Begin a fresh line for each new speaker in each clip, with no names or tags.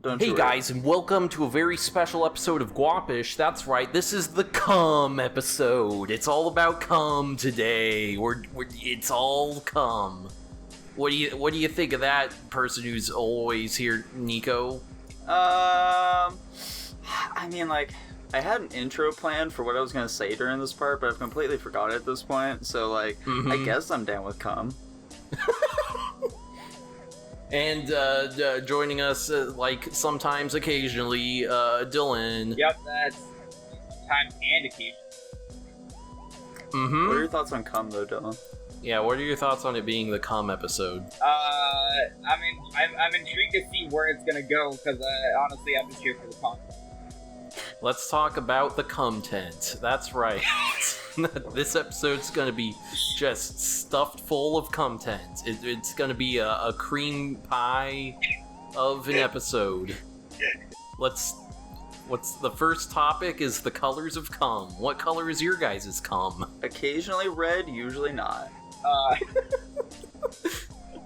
Don't
Hey
you
guys, and welcome to a very special episode of Guapish. That's right, this is the cum episode. It's all about cum today. It's all cum. What do you think of that person who's always here, Nico?
I mean, like, I had an intro planned for what I was gonna say during this part, but I've completely forgot it at this point. So, like, I guess I'm down with cum.
And joining us, like, sometimes, occasionally, Dylan.
Yep, that's time and occasion.
What are your thoughts on cum, though, Dylan?
Yeah, what are your thoughts on it being the cum episode?
I'm intrigued to see where it's gonna go, because, honestly, I'm just here for the content.
Let's talk about the cum-tent. That's right. This episode's gonna be just stuffed full of cum-tent. It's gonna be a cream pie of an episode. What's the first topic is the colors of cum. What color is your guys' cum?
Occasionally red, usually not.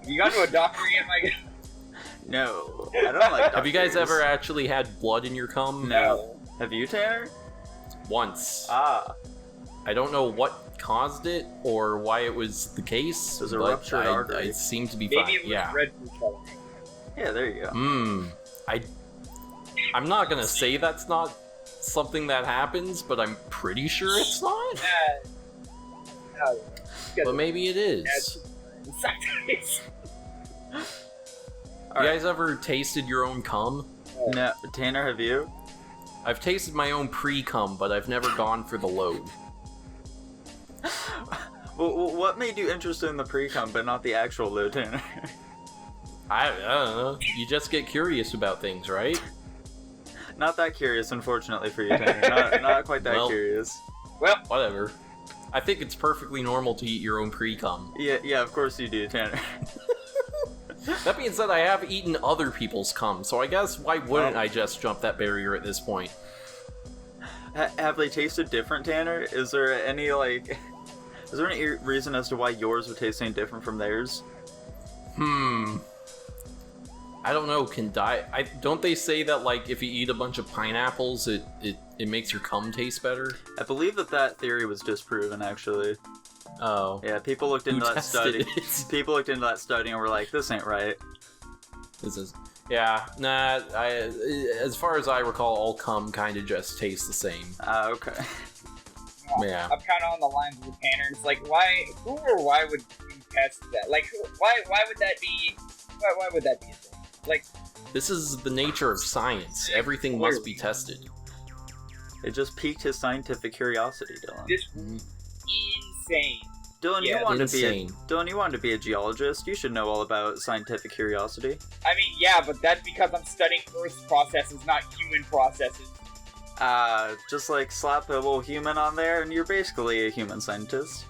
You got to a doctor yet, Mike?
No, I don't like
Have you guys
doctors.
ever actually had blood in your cum?
No. Have you, Tanner?
Once.
Ah.
I don't know what caused it or why it was the case.
It was a
but
ruptured artery.
It seemed to be
Maybe
fine.
it was
Yeah.
red food coloring.
Yeah, there you go.
I'm not gonna say that's not something that happens, but I'm pretty sure it's not. But maybe it is. You guys ever tasted your own cum?
No, Tanner, have you?
I've tasted my own pre-cum, but I've never gone for the load.
Well, what made you interested in the pre-cum, but not the actual load, Tanner?
I don't know. You just get curious about things, right?
Not that curious, unfortunately for you, Tanner. Not quite that curious.
Well,
Whatever. I think it's perfectly normal to eat your own pre-cum.
Yeah, of course you do, Tanner.
That being said, I have eaten other people's cum, so I guess why wouldn't I just jump that barrier at this point?
Have they tasted different, Tanner? Is there any reason as to why yours would taste any different from theirs?
I don't know, don't they say that, like, if you eat a bunch of pineapples, it makes your cum taste better?
I believe that theory was disproven, actually.
Oh.
Yeah, people looked into that study. People looked into that study and were like, this ain't right.
Yeah, nah, as far as I recall, all cum kind of just tastes the same.
Okay.
Yeah.
I'm kind of on the lines with Tanner. It's like, why would you test that? Like, why would that be? Why would that be a thing? Like,
This is the nature of science. Everything must be tested.
It just piqued his scientific curiosity, Dylan.
this insane.
Dylan,
Yeah,
you wanted
insane.
to be a geologist. You should know all about scientific curiosity.
I mean, yeah, but that's because I'm studying Earth's processes, not human processes.
Just like slap a little human on there, and you're basically a human scientist.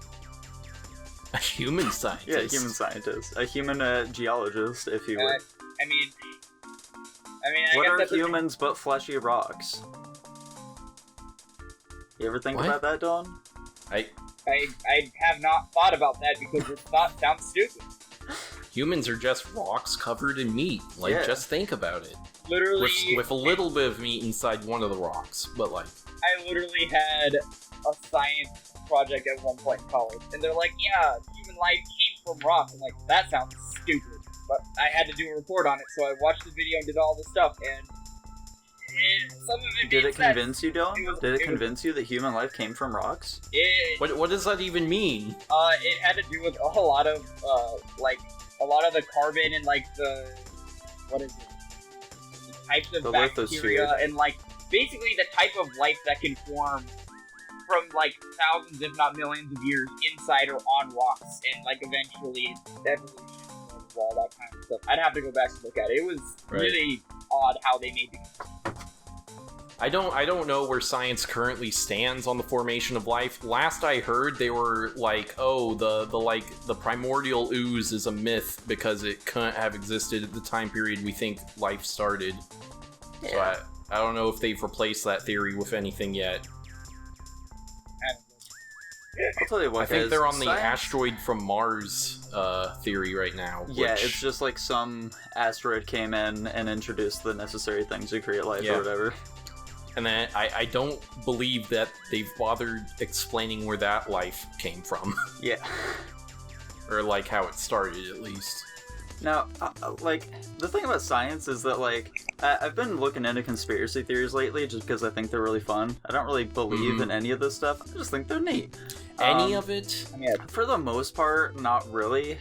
A human scientist?
Yeah, a human scientist. A human geologist, if you would.
I mean,
What
guess
are
that's
humans but fleshy rocks? You ever think
What?
about that, Dylan?
I have not thought about that because this thought sounds stupid.
Humans are just rocks covered in meat. Like,
Yeah.
just think about it.
Literally,
With a little bit of meat inside one of the rocks, but like...
I literally had a science project at one point in college, and they're like, yeah, human life came from rocks. I'm like, that sounds stupid. But I had to do a report on it, so I watched the video and did all the stuff, and some of it
Did
made
it
sense.
convince you, Dylan? Did it convince you that human life came from rocks?
What does that even mean?
It had to do with a lot of, a lot of the carbon and, like, the types of
The
bacteria,
lithosphere.
and, like, basically the type of life that can form from, like, thousands, if not millions of years inside or on rocks, and, like, eventually evolution of all that kind of stuff. I'd have to go back and look at it. It was really odd how they made it.
I don't know where science currently stands on the formation of life. Last I heard, they were like, oh, the primordial ooze is a myth because it couldn't have existed at the time period we think life started.
Yeah.
So I don't know if they've replaced that theory with anything yet.
I'll tell you what,
I think
guys,
they're on the
science-
asteroid from Mars theory right now.
Yeah, it's just like some asteroid came in and introduced the necessary things to create life or whatever.
And then I don't believe that they've bothered explaining where that life came from.
Yeah.
Or, like, how it started, at least.
Now, like, the thing about science is that, like, I've been looking into conspiracy theories lately just because I think they're really fun. I don't really believe in any of this stuff. I just think they're neat.
Any of it?
Yeah.
For the most part, not really.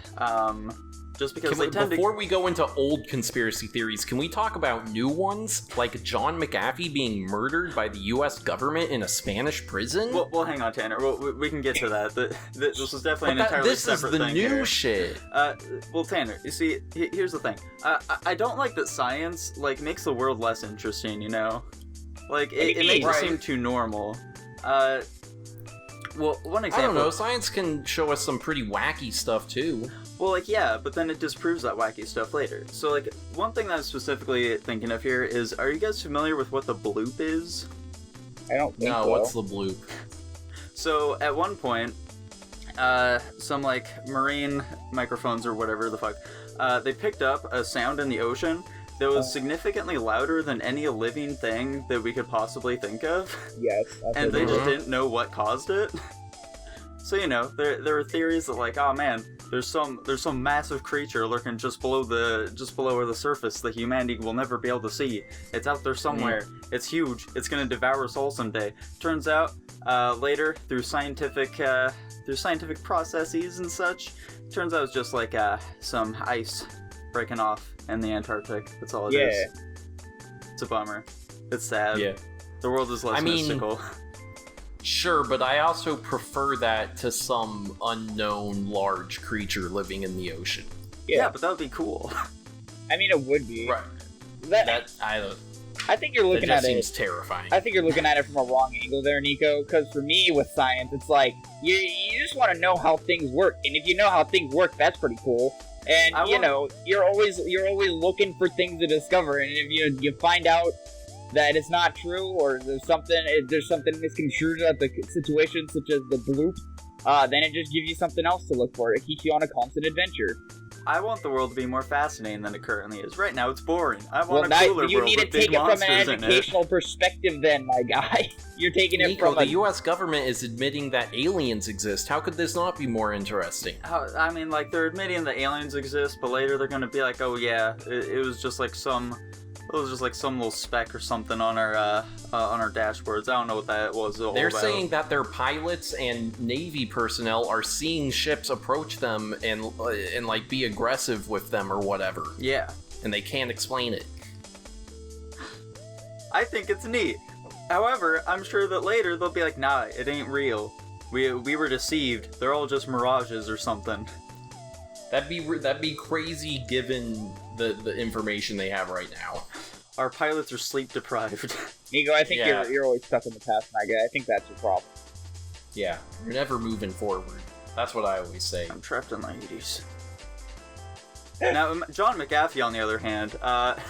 Just because
Before we go into old conspiracy theories, can we talk about new ones? Like John McAfee being murdered by the U.S. government in a Spanish prison?
Well, hang on, Tanner. We can get to that. This is definitely an entirely separate thing.
This is the new
here.
shit.
Well, Tanner, you see, here's the thing. I don't like that science, like, makes the world less interesting, you know? Like, it makes it seem too normal. Well, one example...
I don't know, science can show us some pretty wacky stuff, too.
Well, like, yeah, but then it disproves that wacky stuff later. So, like, one thing that I'm specifically thinking of here is, are you guys familiar with what the bloop is?
I don't think so.
No, what's the bloop?
So, at one point, some, like, marine microphones or whatever the fuck, they picked up a sound in the ocean that was significantly louder than any living thing that we could possibly think of.
Yes.
And they just didn't know what caused it. So, you know, there are theories that, like, oh man, there's some massive creature lurking just below the surface that humanity will never be able to see. It's out there somewhere. It's huge. It's gonna devour us all someday. Turns out, later through scientific processes and such, turns out it's just like some ice breaking off in the Antarctic. That's all it is. It's a bummer. It's sad.
Yeah.
The world is less mystical.
Sure, but I also prefer that to some unknown large creature living in the ocean.
Yeah, but that would be cool.
I mean, it would be.
Right.
I think you're looking at it.
That seems terrifying.
I think you're looking at it from a wrong angle there, Nico. Because for me, with science, it's like you just want to know how things work, and if you know how things work, that's pretty cool. And you're always looking for things to discover, and if you find out that it's not true, or there's something misconstrued about the situation, such as the bloop, then it just gives you something else to look for. It keeps you on a constant adventure.
I want the world to be more fascinating than it currently is. Right now, it's boring. I want a cooler world
you need to
with big
take it from
monsters
an
in
educational perspective, then, my guy. You're taking it from
the U.S. government is admitting that aliens exist. How could this not be more interesting?
I mean, like, they're admitting that aliens exist, but later they're going to be like, oh yeah, it was just like some little speck or something on our dashboards. I don't know what that was.
They're saying that their pilots and Navy personnel are seeing ships approach them and like be aggressive with them or whatever.
Yeah.
And they can't explain it.
I think it's neat. However, I'm sure that later they'll be like, nah, it ain't real. We were deceived. They're all just mirages or something.
That'd be crazy given the information they have right now.
Our pilots are sleep deprived.
Nico, I think you're always stuck in the past, my guy. I think that's your problem.
Yeah, you're never moving forward. That's what I always say.
I'm trapped in the 80s. Now, John McAfee, on the other hand, that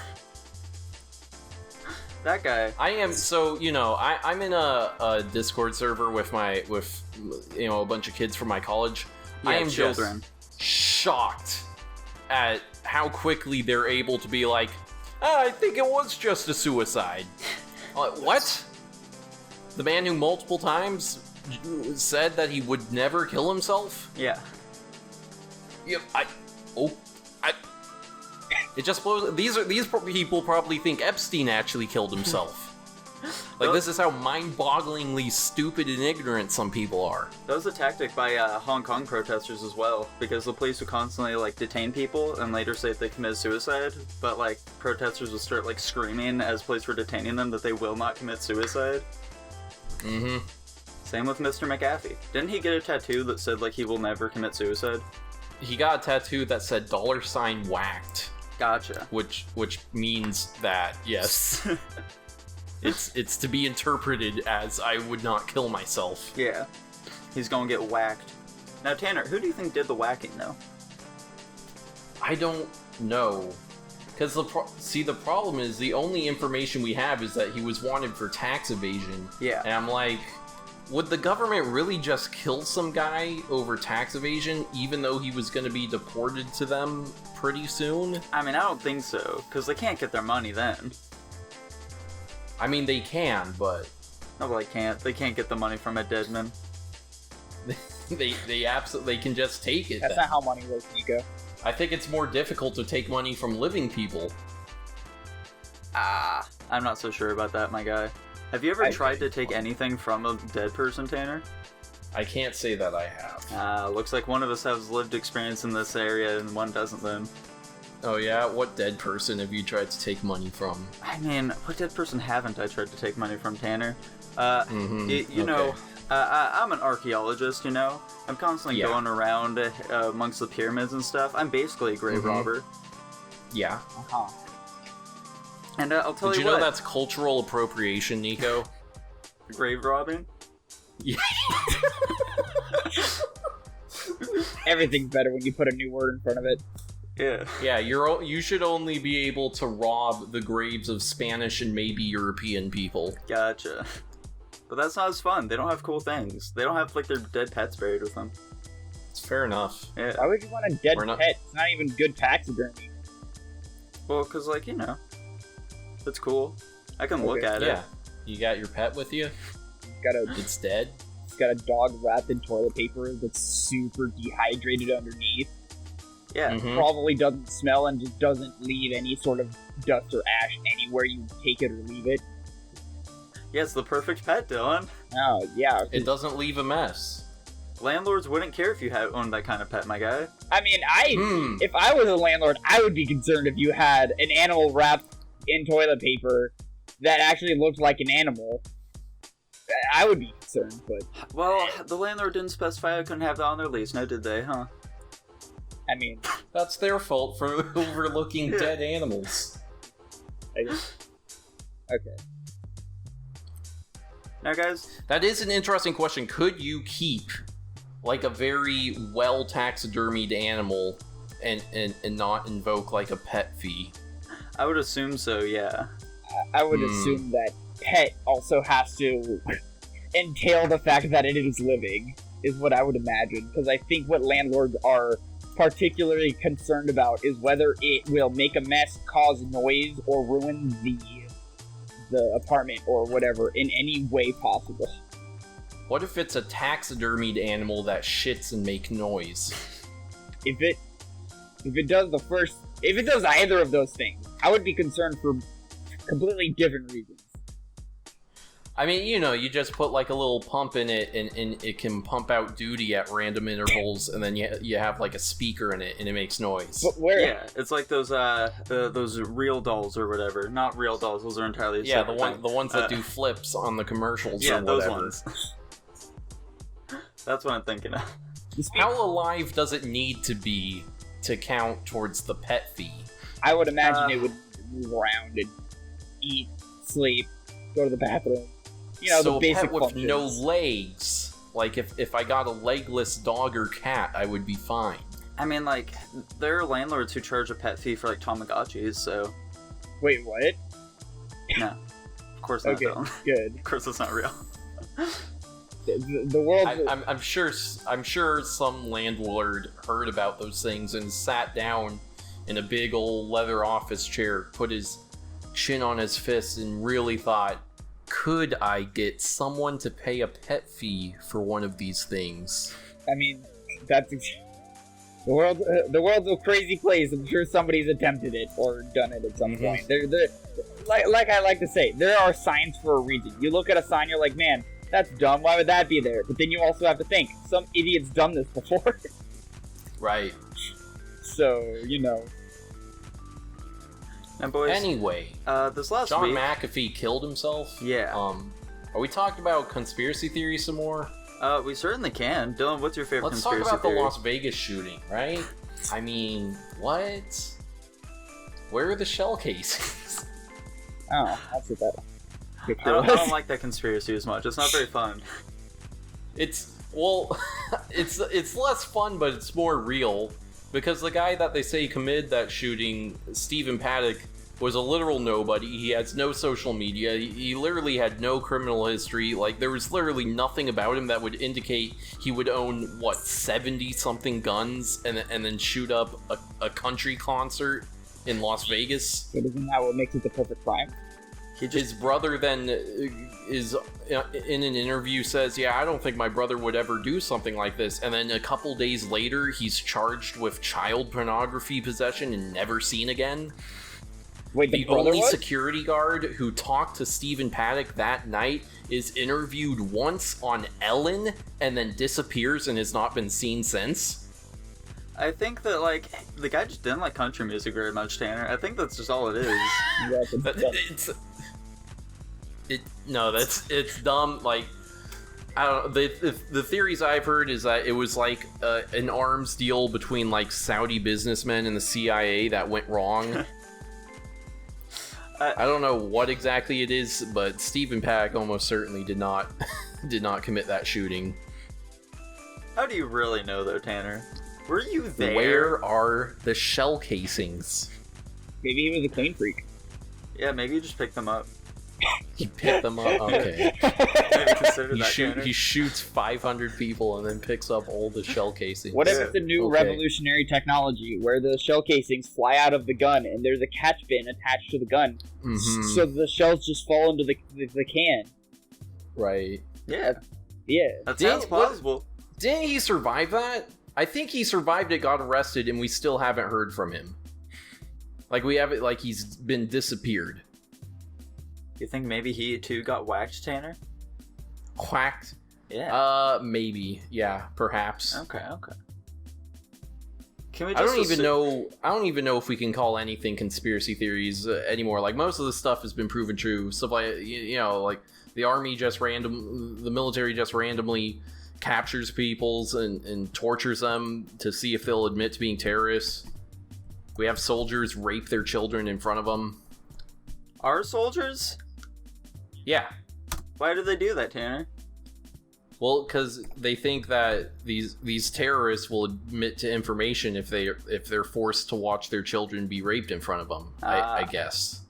guy.
I am I'm in a Discord server with a bunch of kids from my college.
Yeah,
I am
children.
Just shocked at how quickly they're able to be like, I think it was just a suicide. What? The man who multiple times said that he would never kill himself?
Yeah.
Yep. It just blows. These people probably think Epstein actually killed himself. Like, this is how mind-bogglingly stupid and ignorant some people are.
That was a tactic by Hong Kong protesters as well, because the police would constantly, like, detain people and later say that they committed suicide, but, like, protesters would start, like, screaming as police were detaining them that they will not commit suicide.
Mm-hmm.
Same with Mr. McAfee. Didn't he get a tattoo that said, like, he will never commit suicide?
He got a tattoo that said $ whacked.
Gotcha.
Which means that, yes. It's to be interpreted as I would not kill myself.
Yeah. He's gonna get whacked. Now, Tanner, who do you think did the whacking, though?
I don't know. Because the problem is the only information we have is that he was wanted for tax evasion.
Yeah.
And I'm like, would the government really just kill some guy over tax evasion, even though he was going to be deported to them pretty soon?
I mean, I don't think so, because they can't get their money then.
I mean, they can, but...
No, they can't. They can't get the money from a dead man.
they absolutely can just take it.
That's
then.
not how money works, Nico.
I think it's more difficult to take money from living people.
I'm not so sure about that, my guy. Have you ever tried to take anything from a dead person, Tanner?
I can't say that I have.
Looks like one of us has lived experience in this area and one doesn't then.
Oh yeah? What dead person have you tried to take money from?
I mean, what dead person haven't I tried to take money from, Tanner? You know, I'm an archaeologist, you know? I'm constantly going around amongst the pyramids and stuff. I'm basically a grave robber.
Yeah.
Uh-huh.
And I'll tell
Did
you
you know
what.
that's cultural appropriation, Nico?
Grave robbing?
Yeah.
Everything's better when you put a new word in front of it.
Yeah.
Yeah, you should only be able to rob the graves of Spanish and maybe European people.
Gotcha. But that's not as fun. They don't have cool things. They don't have, like, their dead pets buried with them.
It's fair enough.
Yeah.
Why would you want a dead
We're not-
pet? It's not even good taxidermy.
Well, because, like, you know, it's cool. I can look at it.
Yeah. You got your pet with you? It's dead?
It's got a dog wrapped in toilet paper that's super dehydrated underneath.
Yeah.
Mhm.
Probably doesn't smell and just doesn't leave any sort of dust or ash anywhere you take it or leave it.
Yeah, it's the perfect pet, Dylan.
Oh, yeah.
It doesn't leave a mess.
Landlords wouldn't care if you had owned that kind of pet, my guy.
I mean,
Hmm.
if I was a landlord, I would be concerned if you had an animal wrapped in toilet paper that actually looked like an animal. I would be concerned, but
Well, the landlord didn't specify I couldn't have that on their lease, no did they, huh?
I mean,
That's their fault for overlooking
Yeah.
dead animals.
okay.
Now, guys,
That is an interesting question. Could you keep, like, a very well taxidermied animal and not invoke, like, a pet fee?
I would assume so, yeah.
I would assume that pet also has to entail the fact that it is living, is what I would imagine. Because I think what landlords are particularly concerned about is whether it will make a mess, cause noise, or ruin the apartment or whatever in any way possible.
What if it's a taxidermied animal that shits and make noise?
If it does either of those things, I would be concerned for completely different reasons.
I mean, you know, you just put like a little pump in it, and it can pump out duty at random intervals, and then you have like a speaker in it, and it makes noise.
But where?
Yeah, it's like those real dolls or whatever. Not real dolls; those are entirely
Yeah,
separate
the
thing.
ones that do flips on the commercials.
Yeah,
or
those
whatever.
ones. That's what I'm thinking of.
How alive does it need to be to count towards the pet fee?
I would imagine it would move around and eat, sleep, go to the bathroom. You know,
so
the basic
a pet with
functions.
no legs. Like if I got a legless dog or cat, I would be fine.
I mean, like, there are landlords who charge a pet fee for, like, Tamagotchis, so...
Wait, what?
No. Of course not,
Okay,
Dylan.
good.
Of course it's not real.
The world.
I'm sure some landlord heard about those things and sat down in a big old leather office chair, put his chin on his fist, and really thought, could I get someone to pay a pet fee for one of these things?
I mean, that's the world. The world's a crazy place. I'm sure somebody's attempted it or done it at some point. Like I like to say, there are signs for a reason. You look at a sign, you're like, man, that's dumb. Why would that be there? But then you also have to think, some idiot's done this before.
Right.
So, you know.
And boys,
Anyway,
this last
John
week...
McAfee killed himself.
Yeah.
Are we talking about conspiracy theories some more?
We certainly can. Dylan, what's your favorite
Let's talk
conspiracy
about the
theory?
Las Vegas shooting, right? I mean, what? Where are the shell casings?
Oh, that's what that.
I don't like that conspiracy as much. It's not very fun.
It's less fun, but it's more real, because the guy that they say committed that shooting, Stephen Paddock, was a literal nobody. He has no social media. He literally had no criminal history. Like, there was literally nothing about him that would indicate he would own, 70-something guns and then shoot up a country concert in Las Vegas.
But isn't that what makes it the perfect crime?
His brother then is in an interview says, yeah, I don't think my brother would ever do something like this. And then a couple days later, he's charged with child pornography possession and never seen again.
Wait,
the only security guard who talked to Stephen Paddock that night is interviewed once on Ellen and then disappears and has not been seen since.
I think that, like, the guy just didn't like country music very much, Tanner. I think that's just all it is. It's dumb. Like, I don't. The theories I've heard is that it was like an arms deal between like Saudi businessmen and the CIA that went wrong. I don't know what exactly it is, but Stephen Paddock almost certainly did not commit that shooting. How do you really know, though, Tanner? Were you there?
Where are the shell casings?
Maybe he was a clean freak.
Yeah, maybe you just picked them up.
He picked them up? Okay.
Maybe consider that, Tanner.
He shoots 500 people and then picks up all the shell casings.
What if it's a new revolutionary technology where the shell casings fly out of the gun and there's a catch bin attached to the gun, so the shells just fall into the can?
Right.
Yeah.
Yeah.
That sounds plausible.
Didn't he survive that? I think he survived it, got arrested, and we still haven't heard from him. Like, we haven't, like, he's been disappeared.
You think maybe he too got whacked, Tanner?
Whacked?
Yeah.
Maybe. Yeah, perhaps.
Okay. Can we
I don't even know if we can call anything conspiracy theories anymore. Like, most of the stuff has been proven true. Stuff like, like the military just randomly captures peoples and tortures them to see if they'll admit to being terrorists. We have soldiers rape their children in front of them.
Our soldiers?
Yeah.
Why do they do that, Tanner?
Well, because they think that these terrorists will admit to information if they're forced to watch their children be raped in front of them. I guess.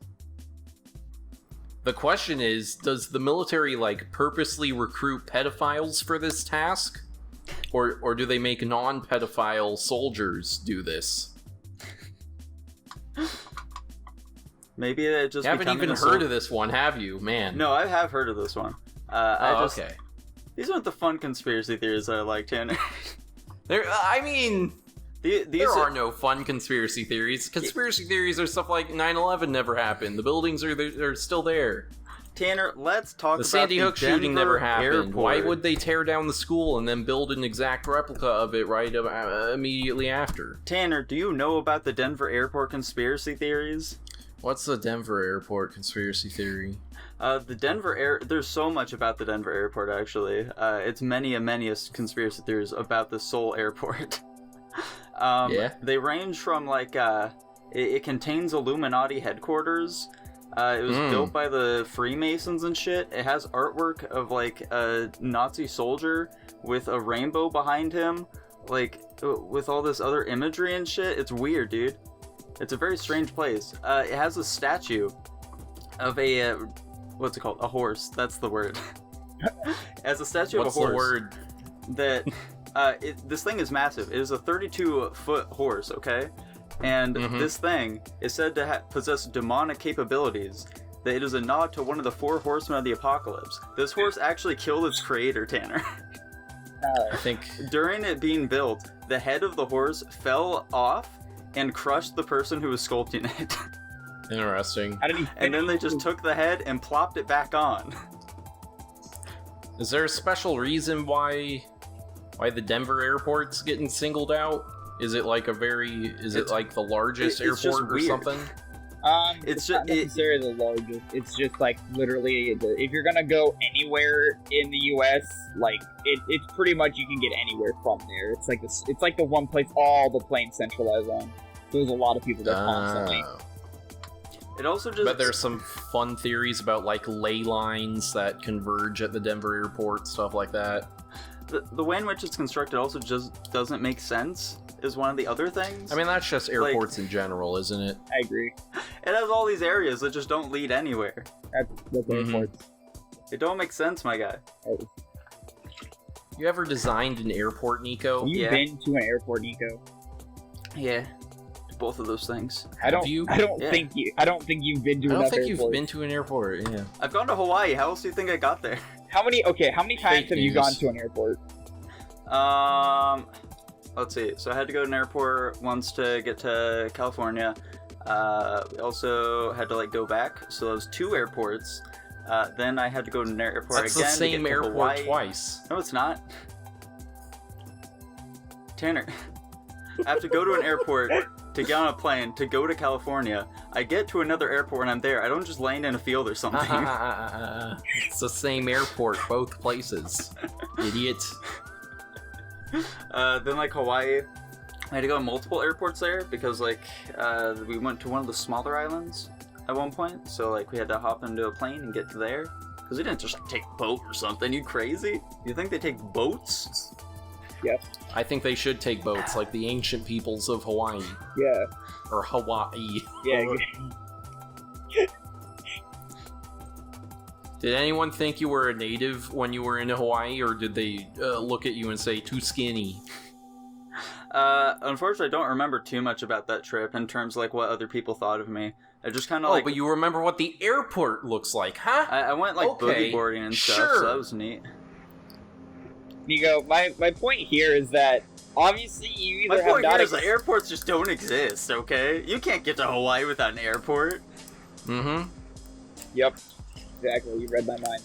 The question is, does the military like purposely recruit pedophiles for this task, or do they make non-pedophile soldiers do this?
Maybe they just
you haven't even heard of this one, have you, man?
No, I have heard of this one.
Okay.
These aren't the fun conspiracy theories that I like, Tanner.
There are no fun conspiracy theories. Conspiracy theories are stuff like 9/11 never happened. The buildings are still there.
Tanner, let's talk about
the Sandy Hook shooting never happened.
Airport.
Why would they tear down the school and then build an exact replica of it right immediately after?
Tanner, do you know about the Denver airport conspiracy theories?
What's the Denver airport conspiracy theory?
There's so much about the Denver airport, actually. It's many conspiracy theories about the Seoul airport. They range from, like, it contains Illuminati headquarters. It was built by the Freemasons and shit. It has artwork of, like, a Nazi soldier with a rainbow behind him, like, with all this other imagery and shit. It's weird, dude. It's a very strange place. It has a statue of a, what's it called? A horse. That's the word. It has a statue of a horse.
What's the word?
That, this thing is massive. It is a 32-foot horse, okay? And this thing is said to possess demonic capabilities. That it is a nod to one of the 4 horsemen of the apocalypse. This horse actually killed its creator, Tanner.
I think
during it being built, the head of the horse fell off and crushed the person who was sculpting it.
Interesting.
And then they just took the head and plopped it back on.
Is there a special reason why the Denver airport's getting singled out? Is it like it like the largest airport or something?
It's not necessarily the largest. It's just like literally, if you're gonna go anywhere in the U.S., like it's pretty much you can get anywhere from there. It's like this. It's like the one place all the planes centralize on. So there's a lot of people that constantly.
It also just.
But there's some fun theories about like ley lines that converge at the Denver airport, stuff like that.
The way in which it's constructed also just doesn't make sense. is one of the other things.
I mean, that's just airports in general, isn't it?
I agree.
It has all these areas that just don't lead anywhere.
That's airports.
It don't make sense, my guy.
You ever designed an airport, Nico?
You've been to an airport, Nico?
Yeah. Both of those things.
I don't
Yeah.
think you've been to
I
enough
don't think
airports.
you've been to an airport, yeah.
I've gone to Hawaii. How else do you think I got there?
How many times
Fake
have you
news.
gone to an airport?
Let's see. So I had to go to an airport once to get to California. We also had to like go back. So those 2 airports. Then I had to go to an airport
That's
again.
the same
to get to
airport
Hawaii.
twice.
No, it's not. Tanner, I have to go to an airport to get on a plane to go to California. I get to another airport when I'm there. I don't just land in a field or something.
It's the same airport, both places. Idiot.
Then like Hawaii, I had to go to multiple airports there because like we went to one of the smaller islands at one point. So like we had to hop into a plane and get to there because we didn't just take a boat or something. You crazy? You think they take boats?
Yes.
I think they should take boats, like the ancient peoples of Hawaii.
Yeah.
Or Hawaii.
Yeah.
Did anyone think you were a native when you were in Hawaii, or did they look at you and say, too skinny?
Unfortunately, I don't remember too much about that trip in terms of like what other people thought of me. I just kind of like.
But you remember what the airport looks like, huh?
I went like
Okay,
boogie boarding and stuff,
sure.
so that was neat.
Nico, my point here is that obviously you either
My
have
point
not
here is that airports just don't exist, okay? You can't get to Hawaii without an airport.
Mm-hmm.
Yep. Exactly, you read my mind.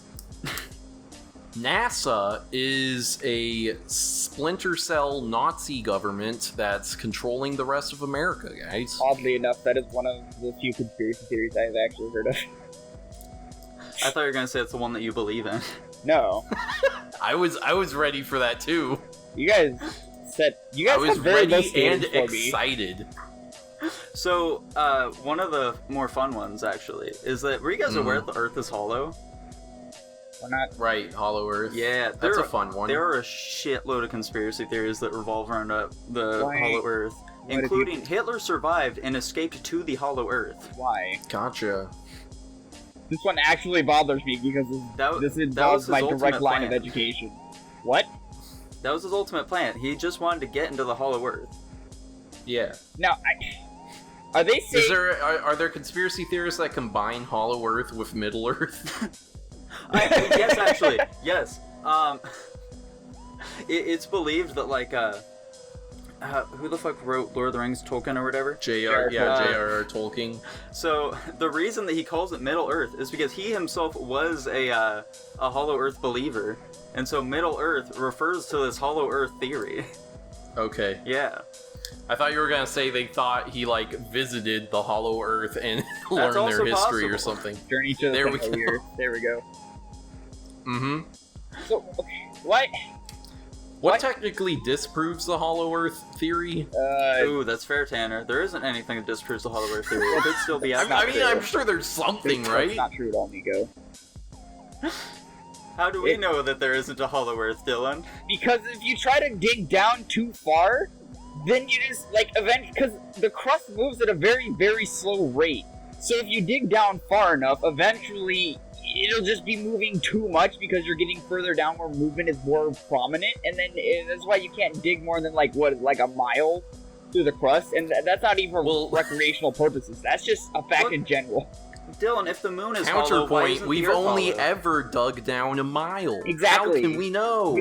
NASA is a splinter cell Nazi government that's controlling the rest of America, guys.
Oddly enough, that is one of the few conspiracy theories I've actually heard of.
I thought you were gonna say it's the one that you believe in.
No.
I was ready for that too.
You guys
I was
had very low
ready and
standards for me.
excited.
So, one of the more fun ones, actually, is that, were you guys aware that the Earth is hollow?
We're not.
Right, Hollow Earth.
Yeah,
That's a fun one.
There are a shitload of conspiracy theories that revolve around the
Why?
Hollow Earth,
Why did
including Hitler survived and escaped to the Hollow Earth.
Why?
Gotcha.
This one actually bothers me because this involves
his
my
ultimate
direct line of
plan.
education. What?
That was his ultimate plan. He just wanted to get into the Hollow Earth.
Yeah.
Now, are they saying...
Are there conspiracy theories that combine Hollow Earth with Middle Earth?
Yes, actually, yes. It's believed that like who the fuck wrote Lord of the Rings, Tolkien or whatever?
J.R.R. Tolkien.
So the reason that he calls it Middle Earth is because he himself was a Hollow Earth believer, and so Middle Earth refers to this Hollow Earth theory.
Okay.
Yeah.
I thought you were gonna say they thought he like visited the Hollow Earth and learned
also
their history or
possible.
something.
Journey to the
There we
Central
go.
Earth. There we go.
Mm-hmm.
So, okay, what?
What technically disproves the Hollow Earth theory?
Ooh, that's fair, Tanner. There isn't anything that disproves the Hollow Earth theory. It could still be
I
accurate.
mean, I'm sure there's something, right?
That's not true at all, Nico.
How do we know that there isn't a Hollow Earth, Dylan?
Because if you try to dig down too far, then you just, like, eventually... Because the crust moves at a very, very slow rate. So if you dig down far enough, eventually it'll just be moving too much because you're getting further down where movement is more prominent. And then that's why you can't dig more than, like a mile through the crust. And that's not even for recreational purposes. That's just a fact in general.
Dylan, if the moon is hollow, why
Counterpoint,
isn't
we've
the Earth
only
hollow?
ever dug down a mile.
Exactly.
How can we know?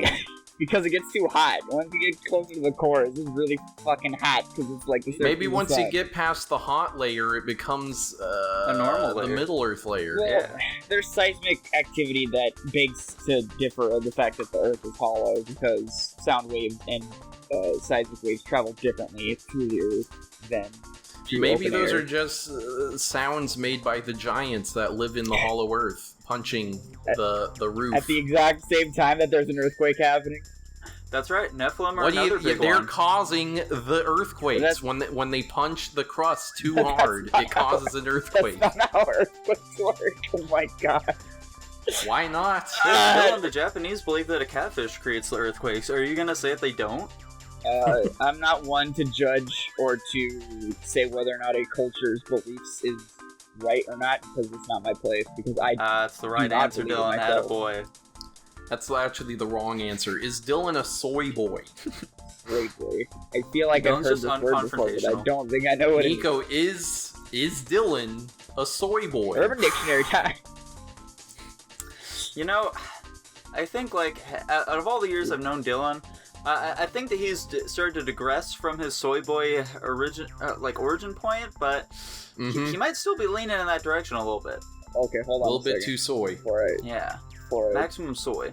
Because it gets too hot. Once you get closer to the core, it's just really fucking hot because it's like the surface
Maybe
of the
once
sun.
you get past the hot layer, it becomes
a normal layer.
the Middle Earth layer.
Well,
Yeah.
there's seismic activity that begs to differ of the fact that the Earth is hollow because sound waves and seismic waves travel differently through the Earth than through
Maybe
open
those
air.
are just sounds made by the giants that live in the Hollow Earth, punching the roof.
At the exact same time that there's an earthquake happening.
That's right, Nephilim are
What do
another
you?
big
They're
one.
causing the earthquakes
That's-
when they punch the crust too
That's
hard.
not
It causes an
That's
earthquake.
not how earthquakes work. Oh my god.
Why not?
Dylan, the Japanese believe that a catfish creates the earthquakes. Are you gonna say that they don't?
I'm not one to judge or to say whether or not a culture's beliefs is right or not, because it's not my place. Because
It's the right answer, Dylan. Attaboy.
That's actually the wrong answer. Is Dylan a soy boy?
Soy boy. I feel like I've heard this word before, but I don't think I know what
Nico, is Dylan a soy boy?
Urban Dictionary time.
You know, I think, like, out of all the years I've known Dylan, I think that he's started to digress from his soy boy origin point, but he might still be leaning in that direction a little bit.
Okay, hold on
a little bit too soy.
Yeah. Maximum soy.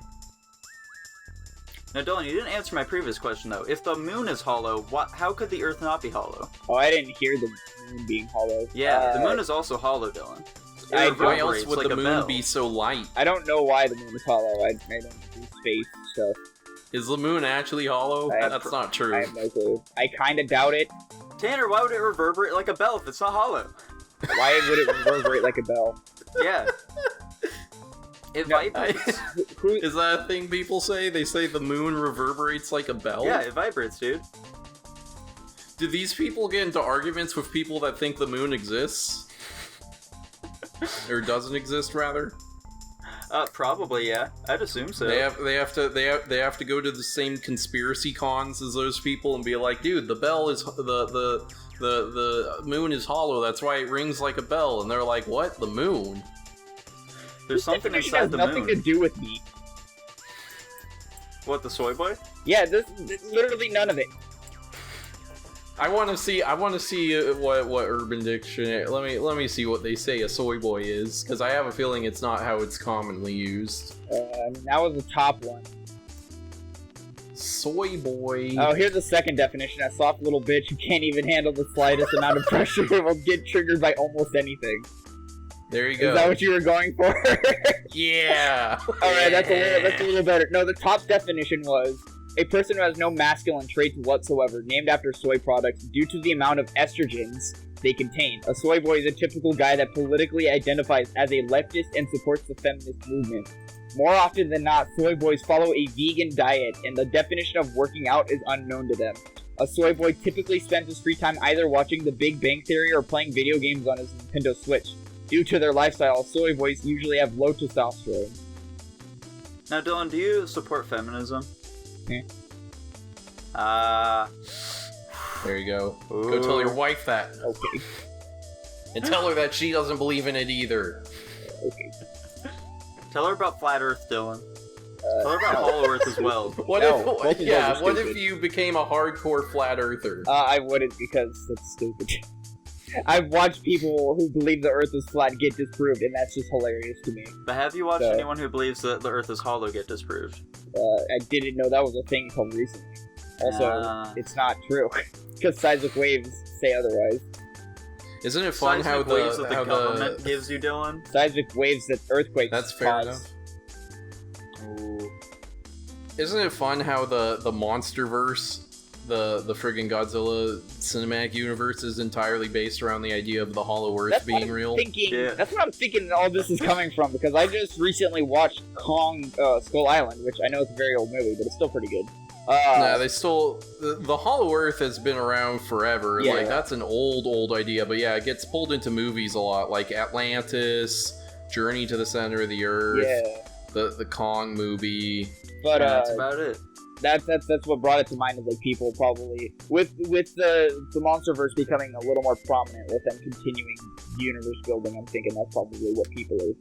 Now, Dylan, you didn't answer my previous question, though. If the moon is hollow, how could the Earth not be hollow?
Oh, I didn't hear the moon being hollow.
Yeah, the moon is also hollow, Dylan.
Why else would
like
the moon be so light?
I don't know why the moon is hollow. I don't do space stuff.
Is the moon actually hollow? That's not true.
I have no clue. I kind of doubt it.
Tanner, why would it reverberate like a bell if it's not hollow?
Why would it reverberate like a bell?
Yeah. It vibrates.
Is that a thing people say? They say the moon reverberates like a bell?
Yeah, it vibrates, dude.
Do these people get into arguments with people that think the moon exists? Or doesn't exist, rather?
Probably, yeah. I'd assume so.
They have to go to the same conspiracy cons as those people and be like, dude, the bell is the moon is hollow. That's why it rings like a bell. And they're like, what? The moon?
There's something inside the moon.
Nothing to do with me.
What, the soy boy?
Yeah, this literally none of it.
I want to see what Urban Dictionary. Let me see what they say a soy boy is, because I have a feeling it's not how it's commonly used.
That was the top one.
Soy boy.
Oh, here's the second definition: a soft little bitch who can't even handle the slightest amount of pressure and will get triggered by almost anything.
There you go.
Is that what you were going for?
Yeah.
Alright, that's a little better. No, the top definition was a person who has no masculine traits whatsoever, named after soy products due to the amount of estrogens they contain. A soy boy is a typical guy that politically identifies as a leftist and supports the feminist movement. More often than not, soy boys follow a vegan diet, and the definition of working out is unknown to them. A soy boy typically spends his free time either watching The Big Bang Theory or playing video games on his Nintendo Switch. Due to their lifestyle, soy boys usually have low testosterone.
Now, Dylan, do you support feminism?
There you go. Ooh. Go tell your wife that.
Okay.
And tell her that she doesn't believe in it either.
Okay.
Tell her about Flat Earth, Dylan. Tell her about Hollow Earth as well.
What if you became a hardcore Flat Earther?
I wouldn't, because that's stupid. I've watched people who believe the Earth is flat get disproved, and that's just hilarious to me.
But have you watched anyone who believes that the Earth is hollow get disproved?
I didn't know that was a thing until recently. Also, it's not true, because seismic waves say otherwise.
Isn't it fun how the
government gives you, Dylan?
Seismic waves that earthquakes
That's fair
cause.
enough. Ooh. Isn't it fun how the MonsterVerse, the friggin' Godzilla cinematic universe is entirely based around the idea of the Hollow Earth being real?
That's what I'm thinking all this is coming from, because I just recently watched Kong Skull Island, which I know is a very old movie, but it's still pretty good.
They still... The Hollow Earth has been around forever.
Yeah,
like, that's an old idea, but yeah, it gets pulled into movies a lot, like Atlantis, Journey to the Center of the Earth, the Kong movie.
But,
that's about it.
That's what brought it to mind, is like people probably with the MonsterVerse becoming a little more prominent with them continuing universe building. I'm thinking that's probably what people are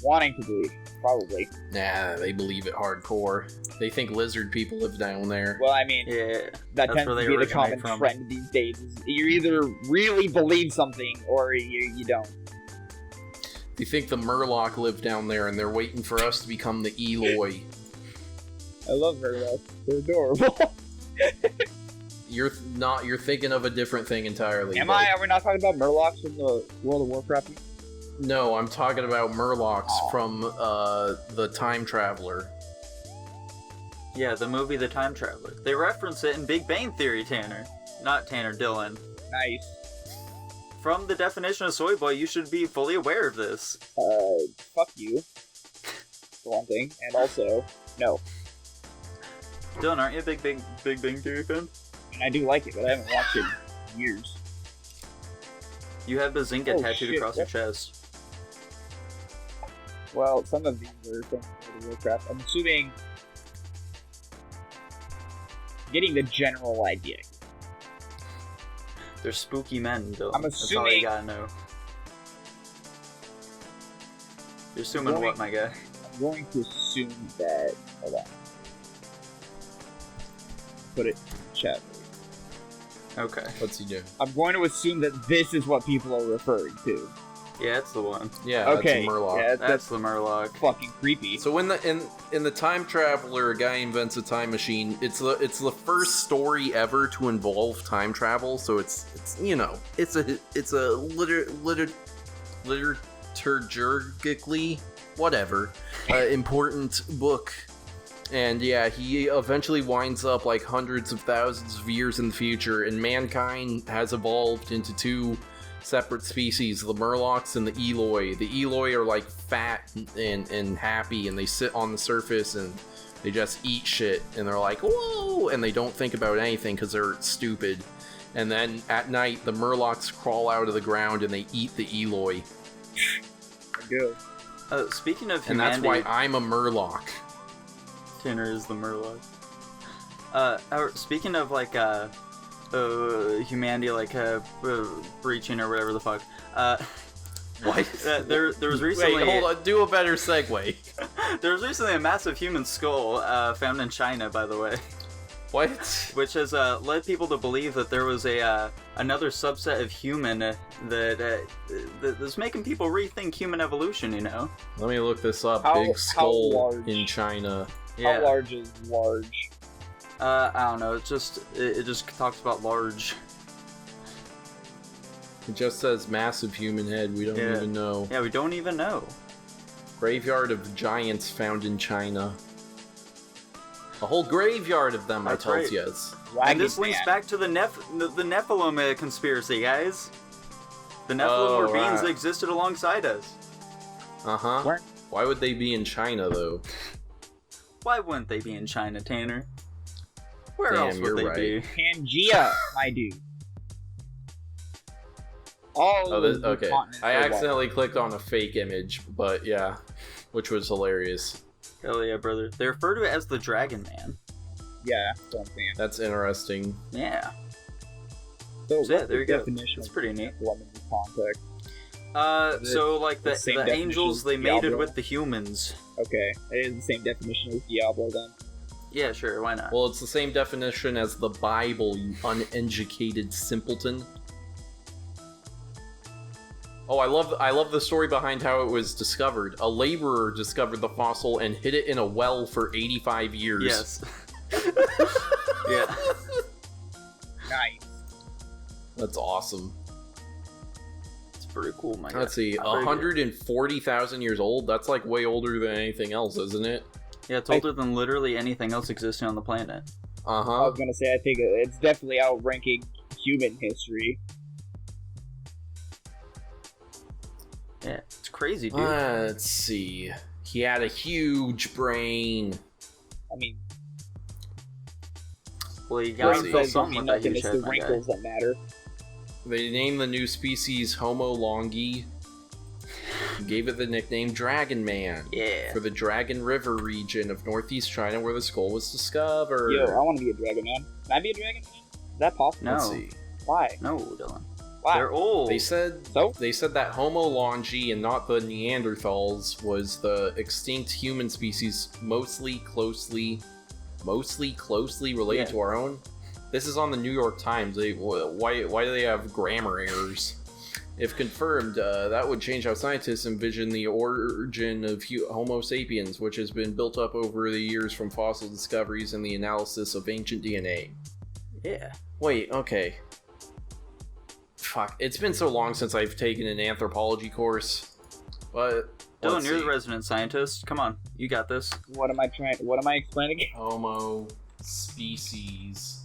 wanting to believe. Probably.
Nah, they believe it hardcore. They think lizard people live down there.
Well, I mean, that tends to be the common trend these days. Is you either really believe something or you don't.
They think the Murloc live down there, and they're waiting for us to become the Eloy.
I love Murlocs. They're adorable.
You're thinking of a different thing entirely.
Am I? Are we not talking about Murlocs from the World of Warcraft?
No, I'm talking about Murlocs from the Time Traveler.
Yeah, the movie The Time Traveler. They reference it in Big Bang Theory, Tanner. Not Tanner, Dylan.
Nice.
From the definition of soy boy, you should be fully aware of this.
Fuck you. For one thing. And also, no.
Dylan, aren't you a Big Bang Theory fan?
And I do like it, but I haven't watched it in years.
You have the Zynga
Oh,
tattooed
shit,
across your
yep.
chest.
Well, some of these are from World of Warcraft. I'm assuming... Getting the general idea.
They're spooky men, Dylan.
I'm
That's all you
assuming-
gotta know. You're assuming what, my guy?
I'm going to assume that... Hold on. Put it in the chat.
Okay.
What's he doing?
I'm going to assume that this is what people are referring to.
Yeah, that's the one.
Yeah,
Okay.
that's a Murloc.
Yeah,
That's the Murloc.
fucking creepy.
So in the Time Traveler, a guy invents a time machine. It's the first story ever to involve time travel. So it's liturgically whatever important book. And yeah, he eventually winds up like hundreds of thousands of years in the future, and mankind has evolved into two separate species, the Murlocs and the Eloi. The Eloi are like fat and happy, and they sit on the surface and they just eat shit, and they're like, whoa, and they don't think about anything because they're stupid. And then at night, the Murlocs crawl out of the ground and they eat the Eloi.
I do.
Speaking of
And that's
humanity,
why I'm a Murloc.
Tanner is the Murloc. Speaking of like humanity, like breaching or whatever the fuck.
What?
There was recently.
Wait, hold on. Do a better segue.
There was recently a massive human skull found in China, by the way,
What?
which has led people to believe that there was another subset of human that's making people rethink human evolution. You know?
Let me look this up.
How
Big skull
large?
in China.
How large is large?
I don't know. It just talks about large.
It just says massive human head. We don't
Yeah.
even know.
Yeah, we don't even know.
Graveyard of giants found in China. A whole graveyard of them,
That's
I tells
right.
yous.
And this links back to the Nephilim conspiracy, guys. The Nephilim were beings that existed alongside us.
Uh-huh.
Where?
Why would they be in China, though?
Why wouldn't they be in China, Tanner? Where
Damn,
else would
you're
they
right.
be?
Pangea, my dude. All
Oh,
of the
okay.
continents
I
are
accidentally clicked on a fake image, but yeah. Which was hilarious.
Hell yeah, brother. They refer to it as the Dragon Man.
Yeah, that's what I'm saying.
That's interesting.
Yeah.
So
So, yeah,
what's
there
the
you go.
definition
That's
of
pretty neat.
Nephilim in this context?
So like
the
the
same definition
angels,
as
they mated
Diablo?
with the humans.
Okay, it is the same definition as Diablo then.
Yeah, sure, why not?
Well, it's the same definition as the Bible, you uneducated simpleton. Oh, I love the story behind how it was discovered. A laborer discovered the fossil and hid it in a well for 85 years.
Yes. Yeah.
Nice.
That's awesome.
It's pretty cool, my guy.
Let's see,
Very good.
140,000 years old? That's like way older than anything else, isn't it?
Yeah, it's older than literally anything else existing on the planet.
I
Uh-huh.
was gonna say, I think it's definitely outranking human history.
Yeah, it's crazy, dude.
Let's see. He had a huge brain.
I mean,
Well, you
Let's
gotta
see.
feel
brains don't
something
mean
with that
nothing,
huge
it's
head,
the
my guy.
wrinkles that matter.
They named the new species Homo longi. Gave it the nickname Dragon Man.
Yeah.
For the Dragon River region of northeast China where the skull was discovered.
Yo, I want to be a dragon man. Can I be a dragon man? Is that possible?
No.
Let's see.
Why?
No, Dylan.
Why?
They're old.
They said
So?
that Homo longi and not the Neanderthals was the extinct human species mostly closely related
Yeah.
to our own. This is on the New York Times. Why do they have grammar errors? If confirmed, that would change how scientists envision the origin of Homo sapiens, which has been built up over the years from fossil discoveries and the analysis of ancient DNA.
Yeah.
Wait, okay. Fuck, it's been so long since I've taken an anthropology course. But
Dylan,
let's
you're
see.
the resident scientist. Come on, you got this.
What am I explaining?
Homo species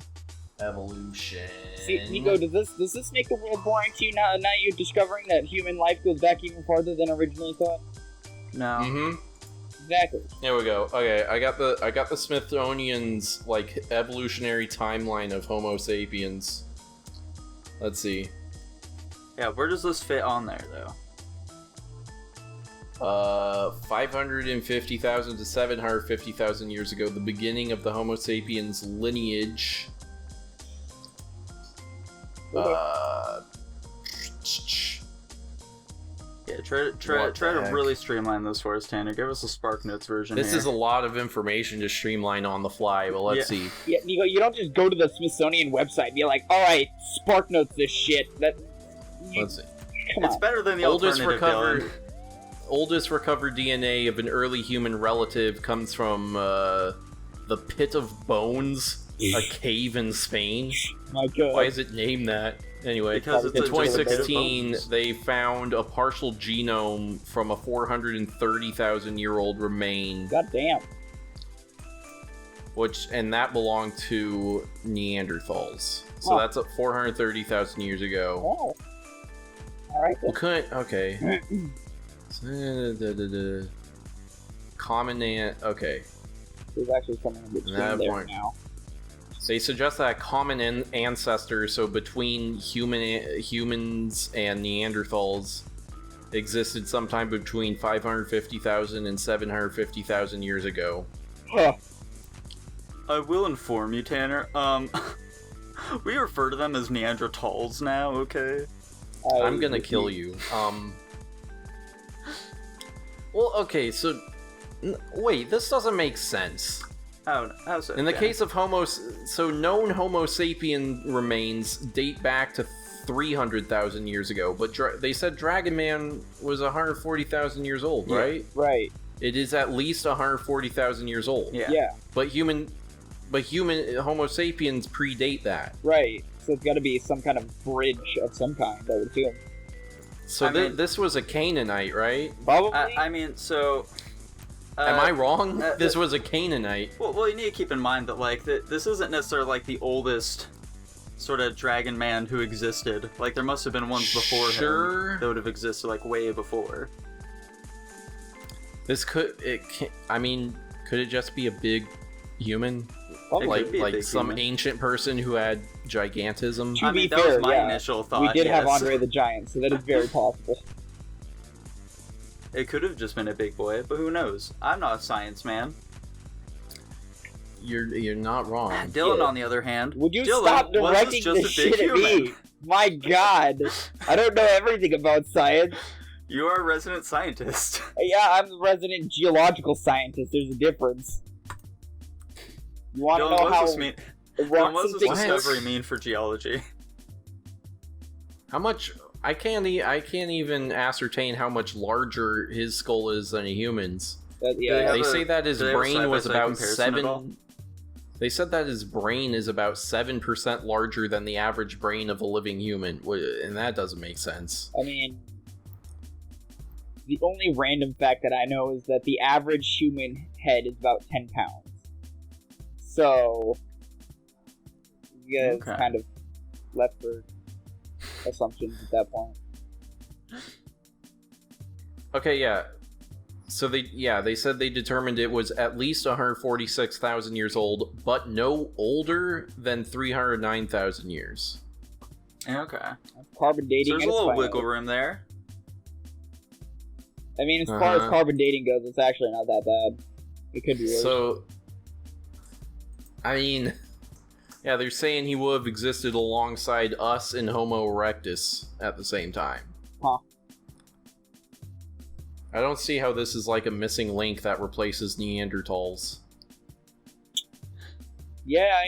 evolution.
See, Nico, does this make the world boring to you now? Now you're discovering that human life goes back even farther than originally thought.
No.
Mm-hmm.
Exactly.
There we go. Okay, I got the Smithsonian's like evolutionary timeline of Homo sapiens. Let's see.
Yeah, where does this fit on there though?
550,000 to 750,000 years ago, the beginning of the Homo sapiens lineage.
Yeah, try to really streamline this for us, Tanner. Give us a SparkNotes version.
This
here.
is a lot of information to streamline on the fly, but let's see.
Yeah, you don't just go to the Smithsonian website and be like, all right, SparkNotes this shit.
Let's see.
Come on.
It's better than the alternative, Dylan.
Oldest recovered DNA of an early human relative comes from the Pit of Bones, a cave in Spain.
My God.
Why is it named that? Anyway,
Because it's
in
just a pit of
2016,
bones.
they found a partial genome from a 430,000-year-old remain,
God damn.
and that belonged to Neanderthals. So
Oh.
that's 430,000 years ago.
Oh. Alright.
Well, okay. Okay.
There's actually something a bit
That
there
point.
now.
They suggest that a common ancestor, so between humans and Neanderthals, existed sometime between 550,000 and 750,000 years ago.
Huh.
I will inform you, Tanner. We refer to them as Neanderthals now. Okay.
I'm gonna kill you. Well, okay, so wait, this doesn't make sense.
How's it?
In the case of known Homo sapien remains date back to 300,000 years ago, but they said Dragon Man was 140,000 years old,
Yeah.
right?
Right.
It is at least 140,000 years old.
Yeah.
But human Homo sapiens predate that.
Right. So it's got to be some kind of bridge of some kind, I would assume.
So
I mean-
this was a Canaanite, right?
Probably.
I mean, so.
Am I wrong?
uh,
This was a Canaanite.
Well, you need to keep in mind that like this isn't necessarily like the oldest sort of dragon man who existed. Like there must have been ones before
Sure.
him that would have existed like way before.
Could it just be a big human?
Probably.
It could be a
Like
big
some
human.
ancient person who had gigantism?
To
I
be
mean, that
fair,
was my
yeah.
initial thought.
We did have
yes.
Andre the Giant, so that is very possible.
It could have just been a big boy, but who knows? I'm not a science man.
You're not wrong.
Dylan,
Yeah.
on the other hand,
Would you
Dylan,
stop
was
directing
just
this
a big
shit at
human.
me? My God. I don't know everything about science.
You are a resident scientist.
Yeah, I'm the resident geological scientist. There's a difference. You want to
Dylan,
know
what's
how
this mean? Dylan,
rocks
what's
and
this
things
What?
discovery mean for geology?
How much? I can't even ascertain how much larger his skull is than a human's.
Yeah,
have
They
a-
say that his
do they have a
brain was
side-by-side
about
comparison at all?
7. They said that his brain is about 7% larger than the average brain of a living human, and that doesn't make sense.
I mean, the only random fact that I know is that the average human head is about 10 pounds. So, yeah, it's
Okay.
kind of left for assumptions at that point.
Okay, yeah. So they said they determined it was at least 146,000 years old, but no older than 309,000 years.
Okay.
Carbon
So
dating.
there's a
at its
little
finest.
wiggle room there.
I mean, as far as
Uh-huh.
carbon dating goes, it's actually not that bad. It could be worse.
So, I mean, yeah, they're saying he would have existed alongside us and Homo erectus at the same time.
Huh.
I don't see how this is like a missing link that replaces Neanderthals.
Yeah,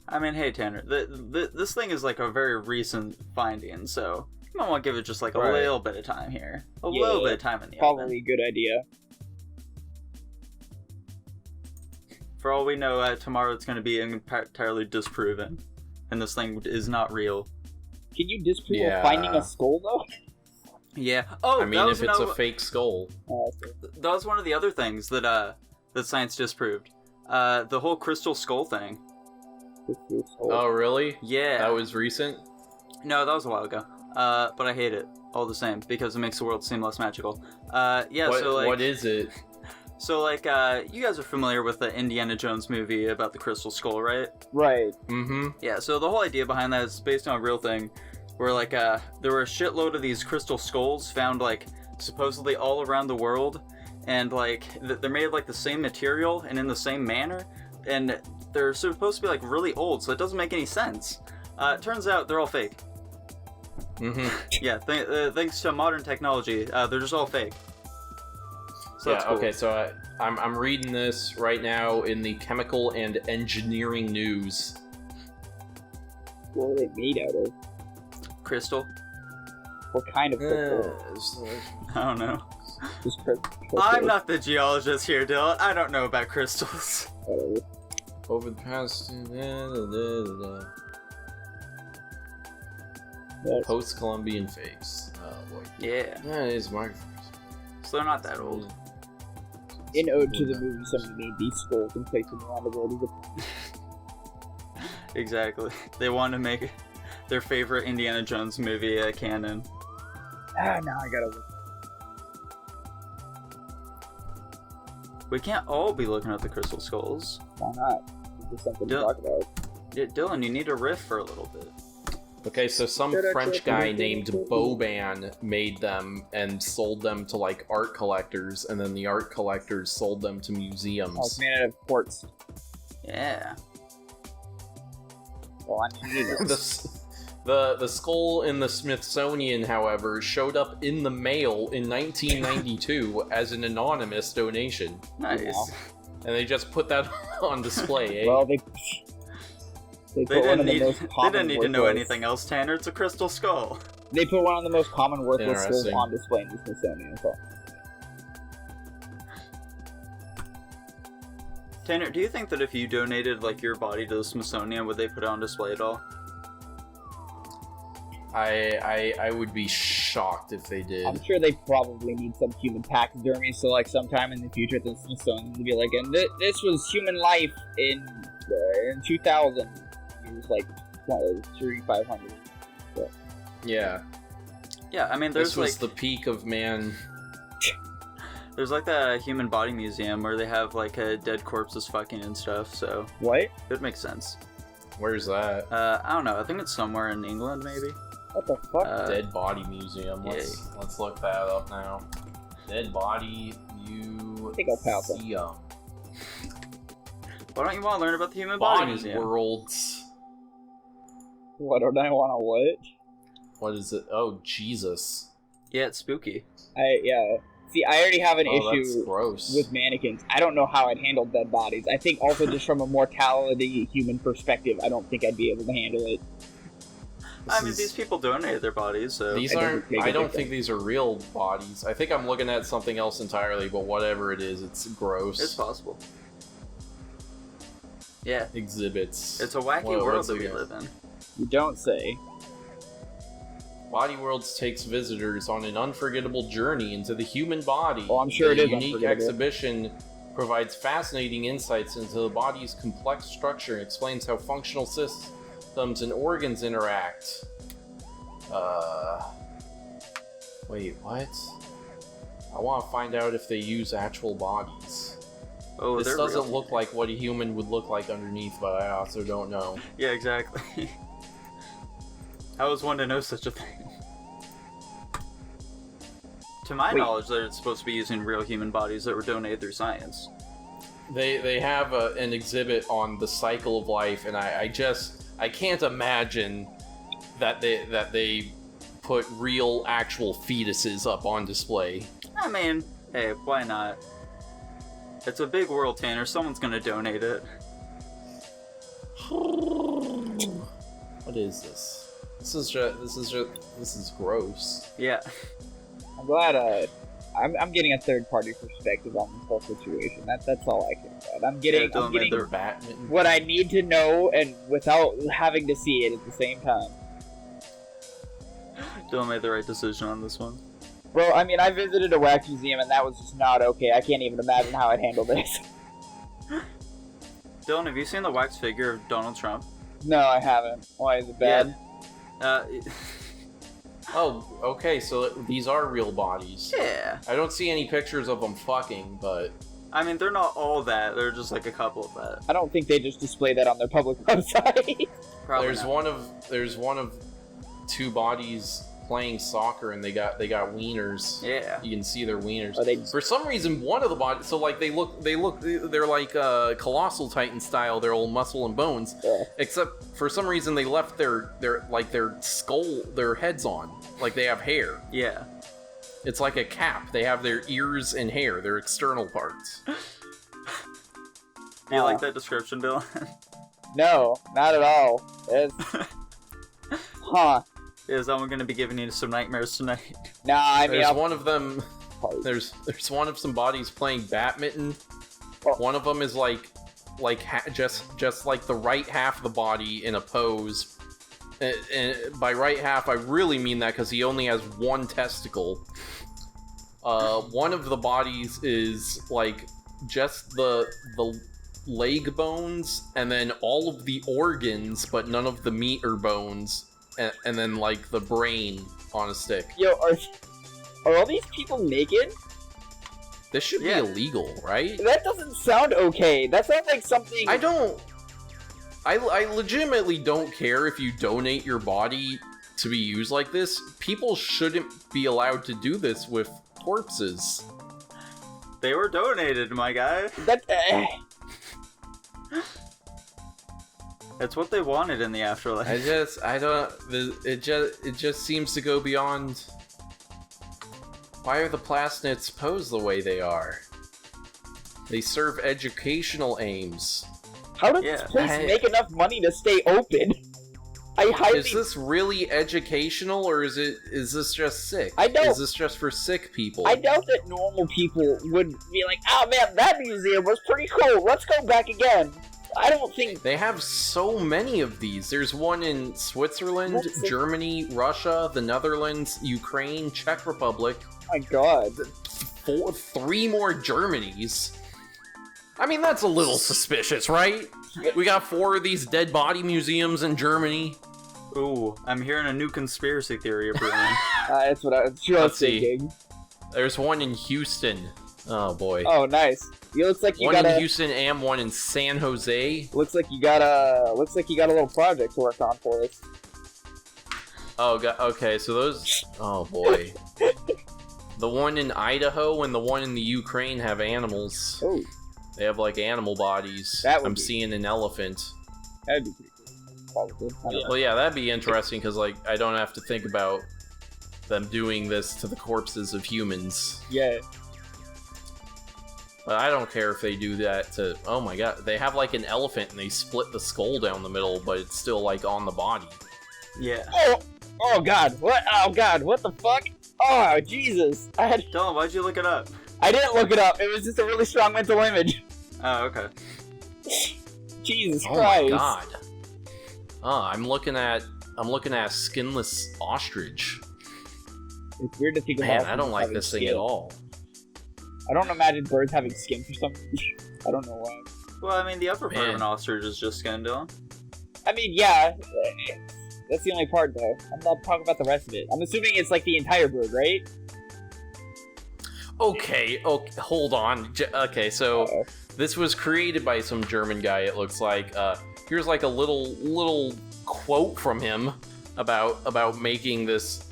I mean, hey Tanner, this thing is like a very recent finding, so you might want to give it just like a
Right.
little bit of time here, a
Yeah,
little bit of time in the
probably
oven.
a good idea.
For all we know, tomorrow it's going to be entirely disproven, and this thing is not real.
Can you disprove
Yeah.
finding a skull, though?
Yeah. Oh,
I mean, if it's a fake skull.
that was one of the other things that that science disproved. The whole crystal skull thing.
Oh, really?
Yeah.
That was recent?
No, that was a while ago. but I hate it all the same because it makes the world seem less magical.
What is it?
So, like, you guys are familiar with the Indiana Jones movie about the Crystal Skull, right?
Right.
Mm-hmm.
Yeah, so the whole idea behind that is based on a real thing, where, like, there were a shitload of these crystal skulls found, like, supposedly all around the world, and, like, they're made of, like, the same material and in the same manner, and they're supposed to be, like, really old, so it doesn't make any sense. It turns out they're all fake.
Mm-hmm.
Yeah, thanks to modern technology, they're just all fake. So that's cool.
Okay, so I'm reading this right now in the Chemical and Engineering News.
What are they made out of?
Crystal?
What kind of crystal?
I don't know.
Just crystal.
I'm not the geologist here, Dylan. I don't know about crystals.
Over the past... Post-Columbian fakes. Oh, boy.
Yeah.
Yeah, it is Mark.
So they're not that old.
In ode to the movie, somebody made these skulls and placed them around the world.
Exactly. They want to make their favorite Indiana Jones movie canon.
Now I gotta look.
We can't all be looking at the crystal skulls.
Why not? This is something to talk about.
Dylan, you need to riff for a little bit.
Okay, so some French guy named Boban made them and sold them to, like, art collectors, and then the art collectors sold them to museums.
Oh, it's made out of quartz.
Yeah.
Well, I need it.
The skull in the Smithsonian, however, showed up in the mail in 1992 as an anonymous donation.
Nice.
Wow.
And they just put that on display, eh?
Well, they
didn't need to know anything else, Tanner. It's a crystal skull.
They put one of the most common worthless skulls
Interesting.
on display in the Smithsonian. So.
Tanner, do you think that if you donated, like, your body to the Smithsonian, would they put it on display at all?
I would be shocked if they did.
I'm sure they probably need some human taxidermy, so like sometime in the future at the Smithsonian will be like, and this was human life in 2000. It was like 3,500. So.
Yeah.
Yeah, I mean, there's
This was
like
the peak of man.
there's like the human body museum where they have like dead corpses fucking and stuff. So
What?
it makes sense.
Where's that?
I don't know. I think it's somewhere in England, maybe.
What the fuck?
Dead Body Museum. Let's look that up now. Dead Body
think I'll pass it.
Museum.
Why don't you want to learn about the human body
Body
museum?
Worlds.
What don't I want to what?
What is it? Oh, Jesus.
Yeah, it's spooky.
Yeah. See, I already have an
That's
issue
gross.
with mannequins. I don't know how I'd handle dead bodies. I think also just from a mortality human perspective, I don't think I'd be able to handle it.
I mean, these people donated their bodies, so...
These
I
aren't... I don't think these are real bodies. I think I'm looking at something else entirely, but whatever it is, it's gross.
It's possible. Yeah.
Exhibits.
It's a wacky world that we live in.
You don't say.
Body Worlds takes visitors on an unforgettable journey into the human body.
Oh, I'm sure
the
it is
unique
unforgettable.
exhibition provides fascinating insights into the body's complex structure and explains how functional systems and organs interact. Wait, what? I want to find out if they use actual bodies.
Oh,
This
they're
doesn't
real.
look like what a human would look like underneath, but I also don't know.
Yeah, exactly. How is one to know such a thing? To my knowledge, they're supposed to be using real human bodies that were donated through science.
They have an exhibit on the cycle of life, and I can't imagine that they put real actual fetuses up on display.
I mean, hey, why not? It's a big world, Tanner. Someone's gonna donate it.
What is this? This is gross.
Yeah.
I'm glad. I'm getting a third-party perspective on this whole situation. That's all I care about. I'm getting
They're Batman.
what I need to know, and without having to see it at the same time.
Dylan made the right decision on this one.
Bro, I mean, I visited a wax museum, and that was just not okay. I can't even imagine how I'd handle this.
Dylan, have you seen the wax figure of Donald Trump?
No, I haven't. Why is it bad?
Oh, okay, so these are real bodies.
Yeah.
I don't see any pictures of them fucking, but...
I mean, they're not all that. They're just like a couple of that.
I don't think they just display that on their public website.
Probably
there's
not.
there's one of two bodies playing soccer, and they got wieners.
Yeah.
You can see their wieners.
Are they...
For some reason, one of the bodies, so like they're like Colossal Titan style. They're all muscle and bones.
Yeah.
Except for some reason, they left their skull, their heads on, like they have hair.
Yeah.
It's like a cap. They have their ears and hair, their external parts.
Do you like that description, Dylan?
No, not at all. It's... Huh.
Is I'm gonna be giving you some nightmares tonight.
Nah, I mean...
There's one of them. There's one of some bodies playing badminton.
Oh.
One of them is just like the right half of the body in a pose. And by right half, I really mean that because he only has one testicle. One of the bodies is like just the leg bones, and then all of the organs, but none of the meat or bones, and then like the brain on a stick.
Yo, are all these people naked?
This should be illegal, right?
That doesn't sound okay. That sounds like something...
I legitimately don't care if you donate your body to be used like this. People shouldn't be allowed to do this with corpses.
They were donated, my guy.
That...
That's what they wanted in the afterlife.
It just seems to go beyond... Why are the plasmids posed the way they are? They serve educational aims.
How does this place make enough money to stay open?
Is this really educational, or is this just sick? Is this just for sick people?
I doubt that normal people would be like, oh man, that museum was pretty cool, let's go back again. I don't think...
They have so many of these. There's one in Switzerland, Germany, Russia, the Netherlands, Ukraine, Czech Republic.
Oh my god.
3 more Germanys. I mean, that's a little suspicious, right? We got 4 of these dead body museums in Germany.
Ooh, I'm hearing a new conspiracy theory brewing.
That's what I was thinking.
There's one in Houston. Oh boy.
Oh, nice. It looks like
one in Houston and one in San Jose.
Looks like you got a little project to work on for us.
Oh god. Okay, so those. Oh boy. The one in Idaho and the one in the Ukraine have animals.
Oh.
They have like animal bodies. I'm seeing an elephant.
That'd be pretty cool. Probably.
Well, yeah, that'd be interesting because like I don't have to think about them doing this to the corpses of humans.
Yeah.
But I don't care if they do that to... Oh my god, they have like an elephant and they split the skull down the middle, but it's still like on the body.
Yeah.
Oh god, what? Oh god, what the fuck? Oh, Jesus.
Dylan, why'd you look it up?
I didn't look it up, it was just a really strong mental image.
Oh, okay.
Jesus
Christ. Oh my god. Oh, I'm looking at a skinless ostrich.
It's weird to think about.
Man, I don't like this thing at all.
I don't imagine birds having skin for some reason. I don't know why.
Well, I mean, the upper part of an ostrich is just skin, Dylan.
I mean, yeah. That's the only part, though. I'm not talking about the rest of it. I'm assuming it's like the entire bird, right?
Okay, hold on. Okay, so this was created by some German guy, it looks like. Here's like a little quote from him about making this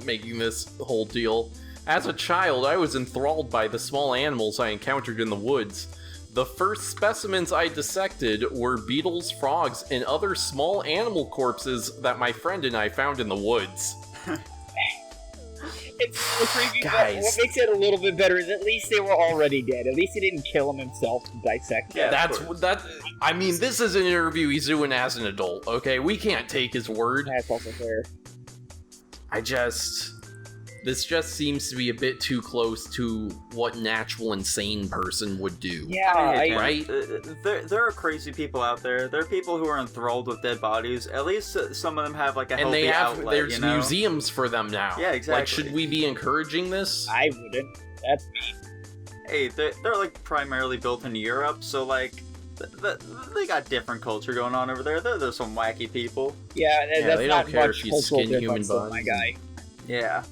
making this whole deal. As a child, I was enthralled by the small animals I encountered in the woods. The first specimens I dissected were beetles, frogs, and other small animal corpses that my friend and I found in the woods.
It's so creepy,
guys.
But what makes it a little bit better is at least they were already dead. At least he didn't kill them himself to dissect them.
Yeah, I mean, this is an interview he's doing as an adult, okay? We can't take his word.
That's also fair.
This just seems to be a bit too close to what an actual insane person would do.
Yeah,
right?
There are crazy people out there. There are people who are enthralled with dead bodies. At least some of them have like a healthy outlet,
there's
you know?
museums for them now.
Yeah, exactly.
Like, should we be encouraging this?
I wouldn't. That's...
Hey, they're like primarily built in Europe, so like They got different culture going on over there. There's some wacky people.
Yeah, that's
they
not
don't care
much
if you
cultural
skin human
difference, though, my
bodies.
guy.
Yeah.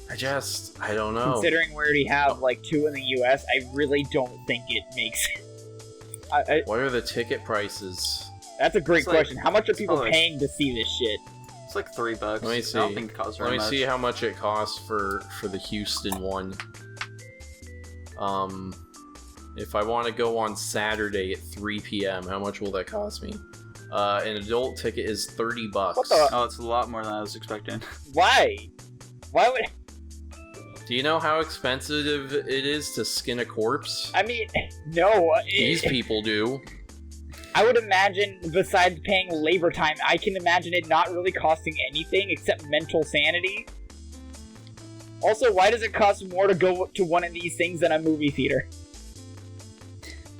I don't know.
Considering we already have like 2 in the U.S., I really don't think it makes sense.
What are the ticket prices?
That's a great
It's like-
question. How much are people
probably-
paying to see this shit?
It's like $3.
Let me
I
see.
don't think it costs
Let
very
me
much.
see how much it costs for the Houston one. If I want to go on Saturday at 3 p.m., how much will that cost me? An adult ticket is $30.
What the-
Oh, it's a lot more than I was expecting.
Why? Why would...
Do you know how expensive it is to skin a corpse?
I mean, no.
These people do.
I would imagine, besides paying labor time, I can imagine it not really costing anything except mental sanity. Also, why does it cost more to go to one of these things than a movie theater?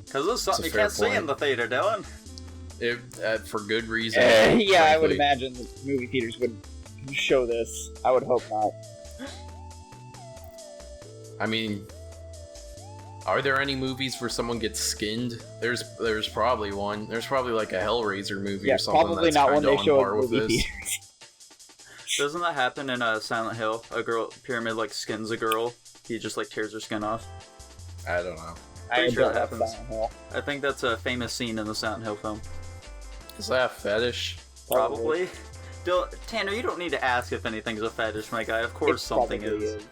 Because it's something
a
you
fair
can't see in
point.
the theater, Dylan.
For good reason.
Yeah, I would
frankly.
imagine the movie theaters would show this. I would hope not.
I mean, are there any movies where someone gets skinned? There's probably one. There's probably like a Hellraiser movie
Yeah,
or something
probably
that's
not one
kinda
they
on
show
par
in
with
movie
this.
theaters.
Doesn't that happen in Silent Hill? A girl pyramid like skins a girl. He just like tears her skin off.
I don't know.
Pretty sure
don't
that
know
happens.
Silent Hill.
I think that's a famous scene in the Silent Hill film.
Is that a fetish?
Probably. Tanner, you don't need to ask if anything's a fetish, my guy. Of course something
probably
is.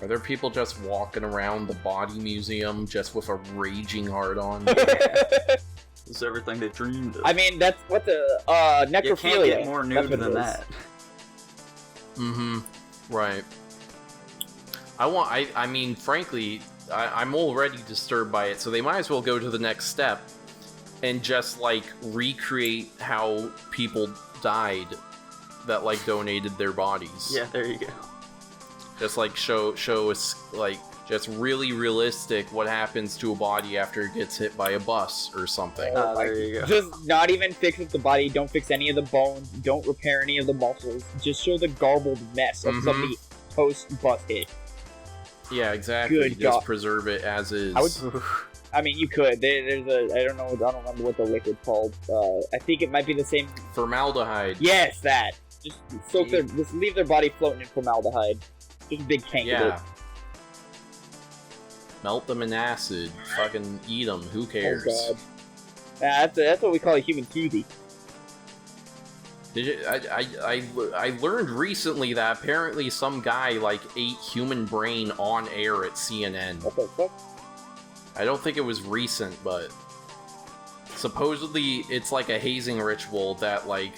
Are there people just walking around the body museum just with a raging hard on?
It's everything they dreamed of.
I mean, that's what the necrophilia.
you can't get more
That's
nude
what it
than
is.
that.
Mm-hmm. Right. I mean, frankly, I'm already disturbed by it, so they might as well go to the next step and just, like, recreate how people died that, like, donated their bodies.
Yeah, there you go.
Just, like, show us, like, just really realistic what happens to a body after it gets hit by a bus or something.
Oh my-
There you go.
Just not even fix the body, don't fix any of the bones, don't repair any of the muscles, just show the garbled mess of
Mhm.
somebody post-bus hit.
Yeah, exactly.
Good
Just
God.
preserve it as is.
I would- I mean, you could. There's a, I don't remember what the liquid's called. I think it might be the same.
Formaldehyde.
Yes, that. Just soak their, just leave their body floating in formaldehyde. Just a big tank of
Yeah.
it.
Melt them in acid. Fucking eat them. Who cares?
Oh god. That's what we call a human smoothie.
Did you, I learned recently that apparently some guy like ate human brain on air at CNN.
What the fuck?
I don't think it was recent, but supposedly it's like a hazing ritual that like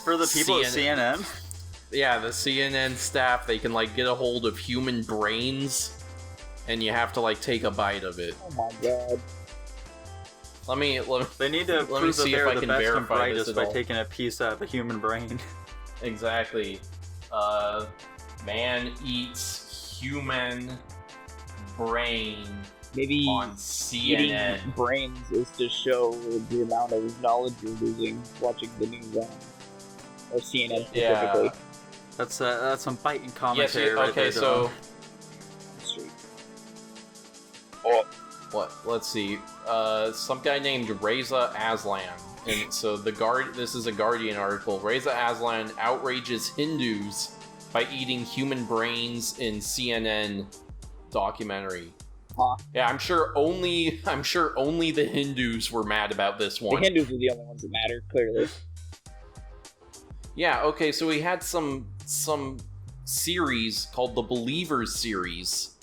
For the people at CNN?
yeah, the CNN staff, they can like get a hold of human brains and you have to like take a bite of it.
Oh my god.
Let me
They need to
Let me
prove that
see if
they're
I
the
can
best and
verify this
brightest
at
by
all.
taking a piece out of a human brain.
exactly. Man eats human brain
Maybe
on
eating
CNN.
brains is to show the amount of knowledge you're losing watching the news on or CNN specifically.
Yeah.
That's some biting
Yes,
commentary right
okay,
there,
so
Dylan.
what? Let's see. Some guy named Reza Aslan, and so this is a Guardian article. Reza Aslan outrages Hindus by eating human brains in CNN documentary.
Huh.
Yeah, I'm sure only the Hindus were mad about this
The
one.
Hindus are the only ones that matter, clearly.
Yeah, okay, so we had some series called the Believers series,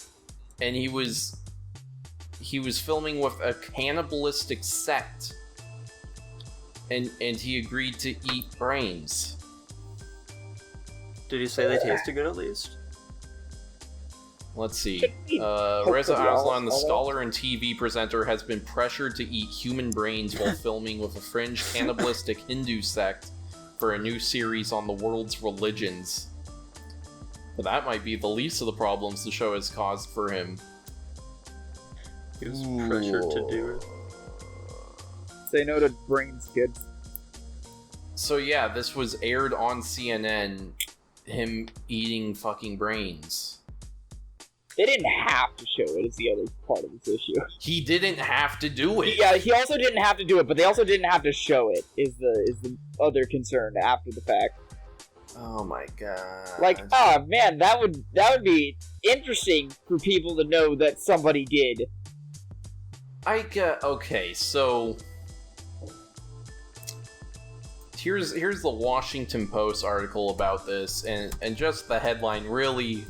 and he was filming with a cannibalistic sect, and he agreed to eat brains.
Did you say they tasted good at least?
Let's see.
Hopefully,
Reza Aslan, the
all that.
scholar and TV presenter, has been pressured to eat human brains while filming with a fringe cannibalistic Hindu sect for a new series on the world's religions. But that might be the least of the problems the show has caused for him.
He was pressured to do it.
Say no to brains, kid.
So yeah, this was aired on CNN, him eating fucking brains.
They didn't have to show it, is the other part of this issue.
He didn't have to do it.
Yeah, he also didn't have to do it, but they also didn't have to show it, is the other concern after the fact.
Oh my god.
Like, oh man, that would be interesting for people to know that somebody did.
Okay, so here's the Washington Post article about this, and just the headline really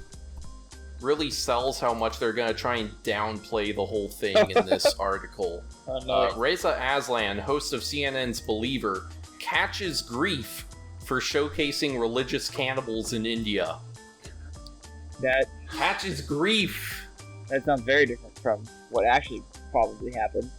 sells how much they're gonna try and downplay the whole thing in this article.
Oh, no.
Reza Aslan, host of CNN's Believer, catches grief for showcasing religious cannibals in India.
That
Catches grief.
sounds very different from what actually probably happened.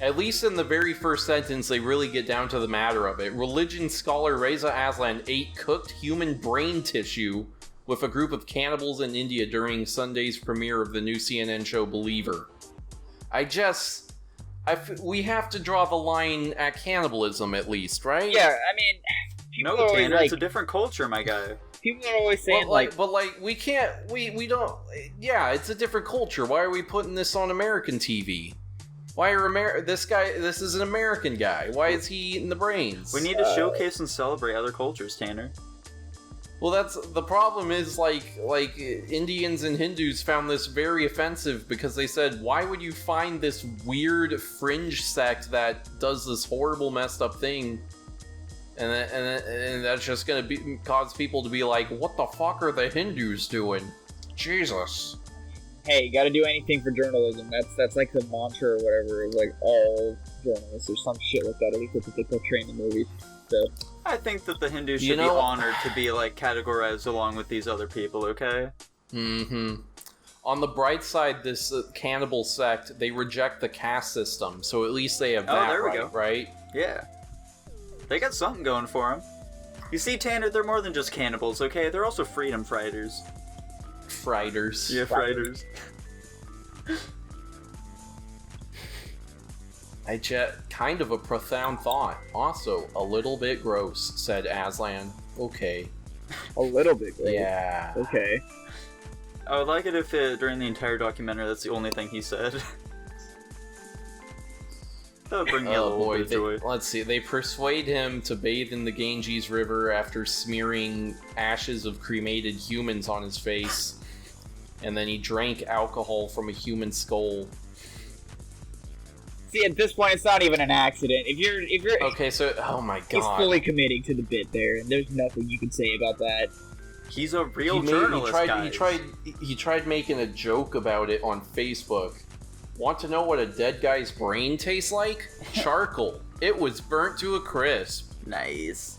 At least in the very first sentence, they really get down to the matter of it. Religion scholar Reza Aslan ate cooked human brain tissue with a group of cannibals in India during Sunday's premiere of the new CNN show Believer. We have to draw the line at cannibalism, at least, right?
Yeah, I mean, people
No,
are always
Tanner,
like,
it's a different culture, my guy.
people are always saying
we can't, we don't, yeah, it's a different culture. Why are we putting this on American TV? Why are this is an American guy. Why is he eating the brains?
We need to showcase and celebrate other cultures, Tanner.
Well, that's the problem is like Indians and Hindus found this very offensive because they said, why would you find this weird fringe sect that does this horrible messed up thing, and that's just gonna cause people to be like, what the fuck are the Hindus doing? Jesus.
hey, you gotta do anything for journalism. That's like the mantra or whatever of like all journalists or some shit like that. At least that's what they portray in the movies. So
I think that the Hindus should be honored to be, like, categorized along with these other people, okay?
Mm-hmm. On the bright side, this cannibal sect, they reject the caste system, so at least they have that right?
Yeah. They got something going for them. You see, Tanner, they're more than just cannibals, okay? They're also freedom fighters.
Fighters.
Yeah, fighters.
Kind of a profound thought. Also, a little bit gross, said Aslan. Okay.
a little bit gross.
Yeah.
Okay.
I would like it if during the entire documentary that's the only thing he said. That would bring me a little bit of joy.
Let's see. They persuade him to bathe in the Ganges River after smearing ashes of cremated humans on his face. And then he drank alcohol from a human skull.
See, at this point, it's not even an accident. If you're
okay, so oh my god,
he's fully committing to the bit there, and there's nothing you can say about that.
He's a real journalist, guys.
He tried making a joke about it on Facebook. Want to know what a dead guy's brain tastes like? Charcoal. It was burnt to a crisp.
Nice.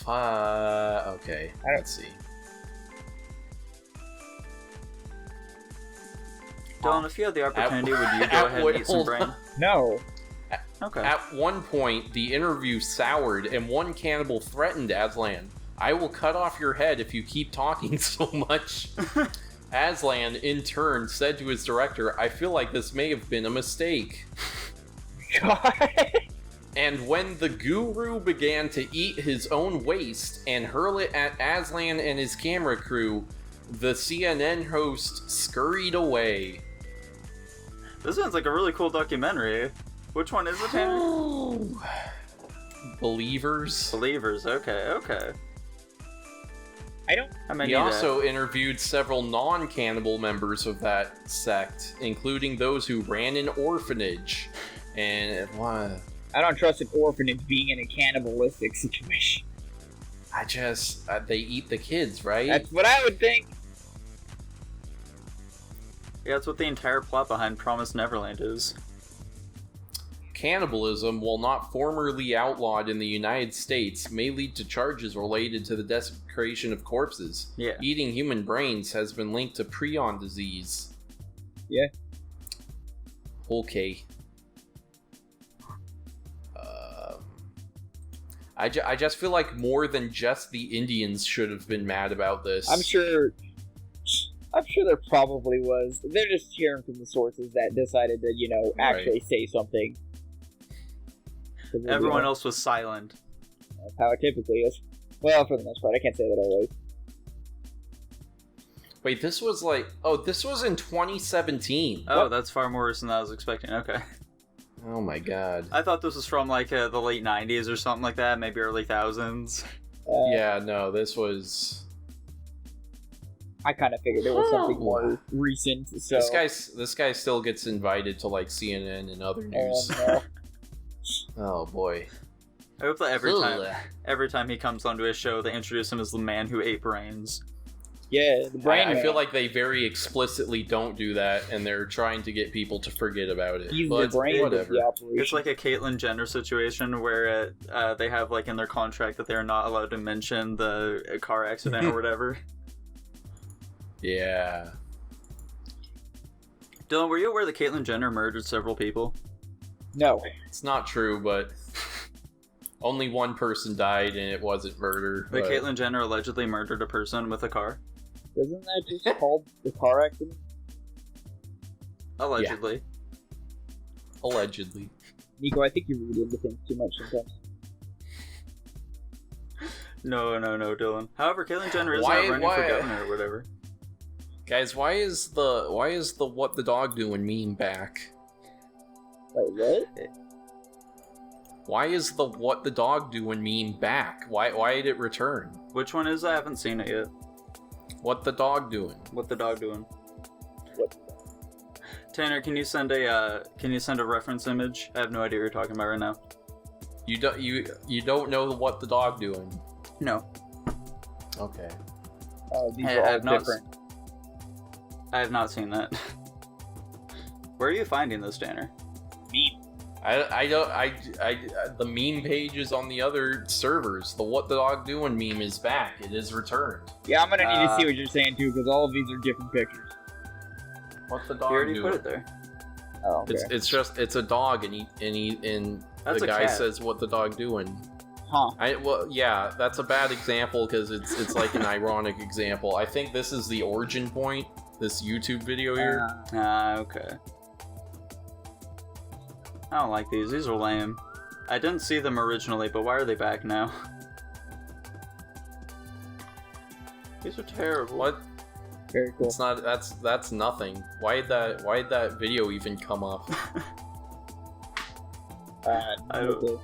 Okay. Let's see.
Don, if you had the opportunity, would you go ahead and eat some brain?
No.
Okay.
At one point, the interview soured, and one cannibal threatened Aslan, "I will cut off your head if you keep talking so much." Aslan, in turn, said to his director, "I feel like this may have been a mistake."
God.
And when the guru began to eat his own waste and hurl it at Aslan and his camera crew, the CNN host scurried away.
This sounds like a really cool documentary. Which one is it, Tanner?
Believers.
Believers, okay.
He also interviewed several non-cannibal members of that sect, including those who ran an orphanage. And
I don't trust an orphanage being in a cannibalistic situation.
They eat the kids, right?
That's what I would think.
Yeah, that's what the entire plot behind Promised Neverland is.
Cannibalism, while not formally outlawed in the United States, may lead to charges related to the desecration of corpses.
Yeah. Eating
human brains has been linked to prion disease.
Yeah.
Okay. I just feel like more than just the Indians should have been mad about this.
I'm sure there probably was. They're just hearing from the sources that decided to, actually say something.
Everyone else was silent.
That's how it typically is. Well, for the most part. I can't say that always.
Wait, this was like... Oh, this was in 2017.
Oh,
What?
that's far more worse than I was expecting. Okay.
Oh my god.
I thought this was from, like, the late 90s or something like that, maybe early thousands.
Yeah, no, this was...
I kind of figured it was something more recent. So
This guy still gets invited to, like, CNN and other news.
no.
Oh boy.
I hope that
Ugh.
every time he comes onto his show, they introduce him as the man who ate brains.
Yeah, the brain.
I feel
man.
like they very explicitly don't do that, and they're trying to get people to forget about it.
He's
But
the brain of
whatever.
the operation.
It's like a Caitlyn Jenner situation where they have, like, in their contract that they're not allowed to mention the car accident or whatever.
Yeah.
Dylan, were you aware that Caitlyn Jenner murdered several people?
No.
It's not true, but only one person died, and it wasn't murder.
That
but-
Caitlyn Jenner allegedly murdered a person with a car?
Isn't that just called the car accident?
Allegedly.
Allegedly.
Nico, I think you read into things too much sometimes.
No, Dylan. However, Caitlyn Jenner is
Why-
not running
why-
for governor or whatever.
Guys, why is the what the dog doing meme back?
Wait, what?
Why is the what the dog doing meme back? Why did it return?
Which one is? I haven't seen it yet.
What the dog doing?
What the dog doing?
What?
Tanner, can you send a reference image? I have no idea what you're talking about right now.
You don't know what the dog doing.
No.
Okay.
Oh, these
Hey,
are
I
all
have not
different.
I have not seen that. Where are you finding this, Tanner?
Meme.
I don't the meme page is on the other servers. The what the dog doing meme is back. It is returned.
Yeah, I'm gonna need to see what you're saying too, because all of these are different pictures.
What the
You
dog
already
doing?
put it there.
Oh, okay.
It's a dog, and
That's
the
a
guy
cat.
says what the dog doing.
Huh.
Yeah, that's a bad example because it's like an ironic example. I think this is the origin point. This YouTube video here.
Okay. I don't like these. These are lame. I didn't see them originally, but why are they back now? These are terrible.
What?
Very cool.
It's not. That's nothing. Why did that video even come up?
I
I
don't-
don't know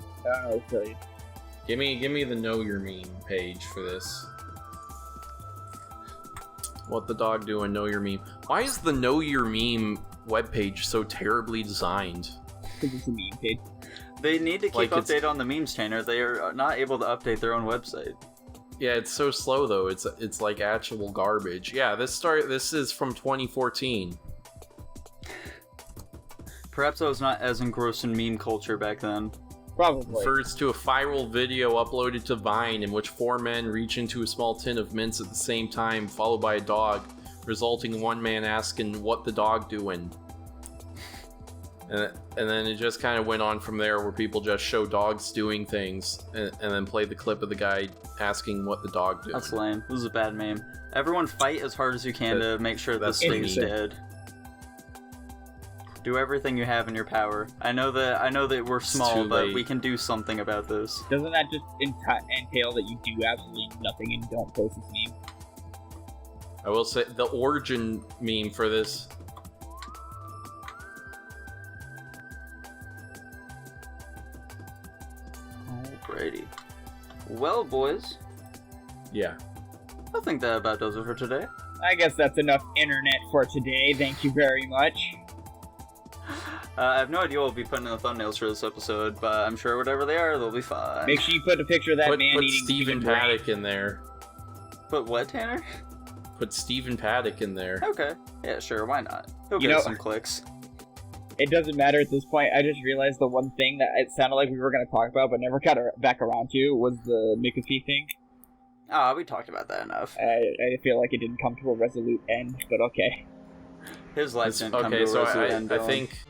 what to tell you.
Give me the know your meme page for this. What the dog doing? Know your meme. Why is the know your meme webpage so terribly designed?
Because it's a meme page.
They need to keep
Like, it's-
update on the memes, Tanner. They are not able to update their own website.
Yeah, it's so slow though. It's like actual garbage. Yeah, this is from 2014.
Perhaps I was not as engrossed in meme culture back then.
Probably.
Refers to a viral video uploaded to Vine in which 4 men reach into a small tin of mints at the same time, followed by a dog, resulting in one man asking, "What the dog doing?" And then it just kind of went on from there, where people just show dogs doing things, and then play the clip of the guy asking what the dog doing.
That's lame. This is a bad meme. Everyone fight as hard as you can to make sure this
that's
stays
the
dead. Do everything you have in your power. I know that we're small,
too
but
late.
we can do something about this.
Doesn't that just entail that you do absolutely nothing and don't post this meme?
I will say the origin meme for this.
Alrighty. Well, boys,
Yeah.
I think that about does it for today.
I guess that's enough internet for today. Thank you very much.
I have no idea what we'll be putting in the thumbnails for this episode, but I'm sure whatever they are, they'll be fine.
Make sure you put a picture of that
Put
man eating
Stephen
human brain.
Paddock in there.
Put what, Tanner?
Put Stephen Paddock in there.
Okay. Yeah, sure, why not? He'll
You
get
know-
some clicks.
It doesn't matter at this point. I just realized the one thing that it sounded like we were going to talk about but never got back around to was the McAfee thing.
Ah, we talked about that enough.
I feel like it didn't come to a resolute end, but okay.
His life didn't come to
Okay,
a
so
resolute end,
I
Dylan.
think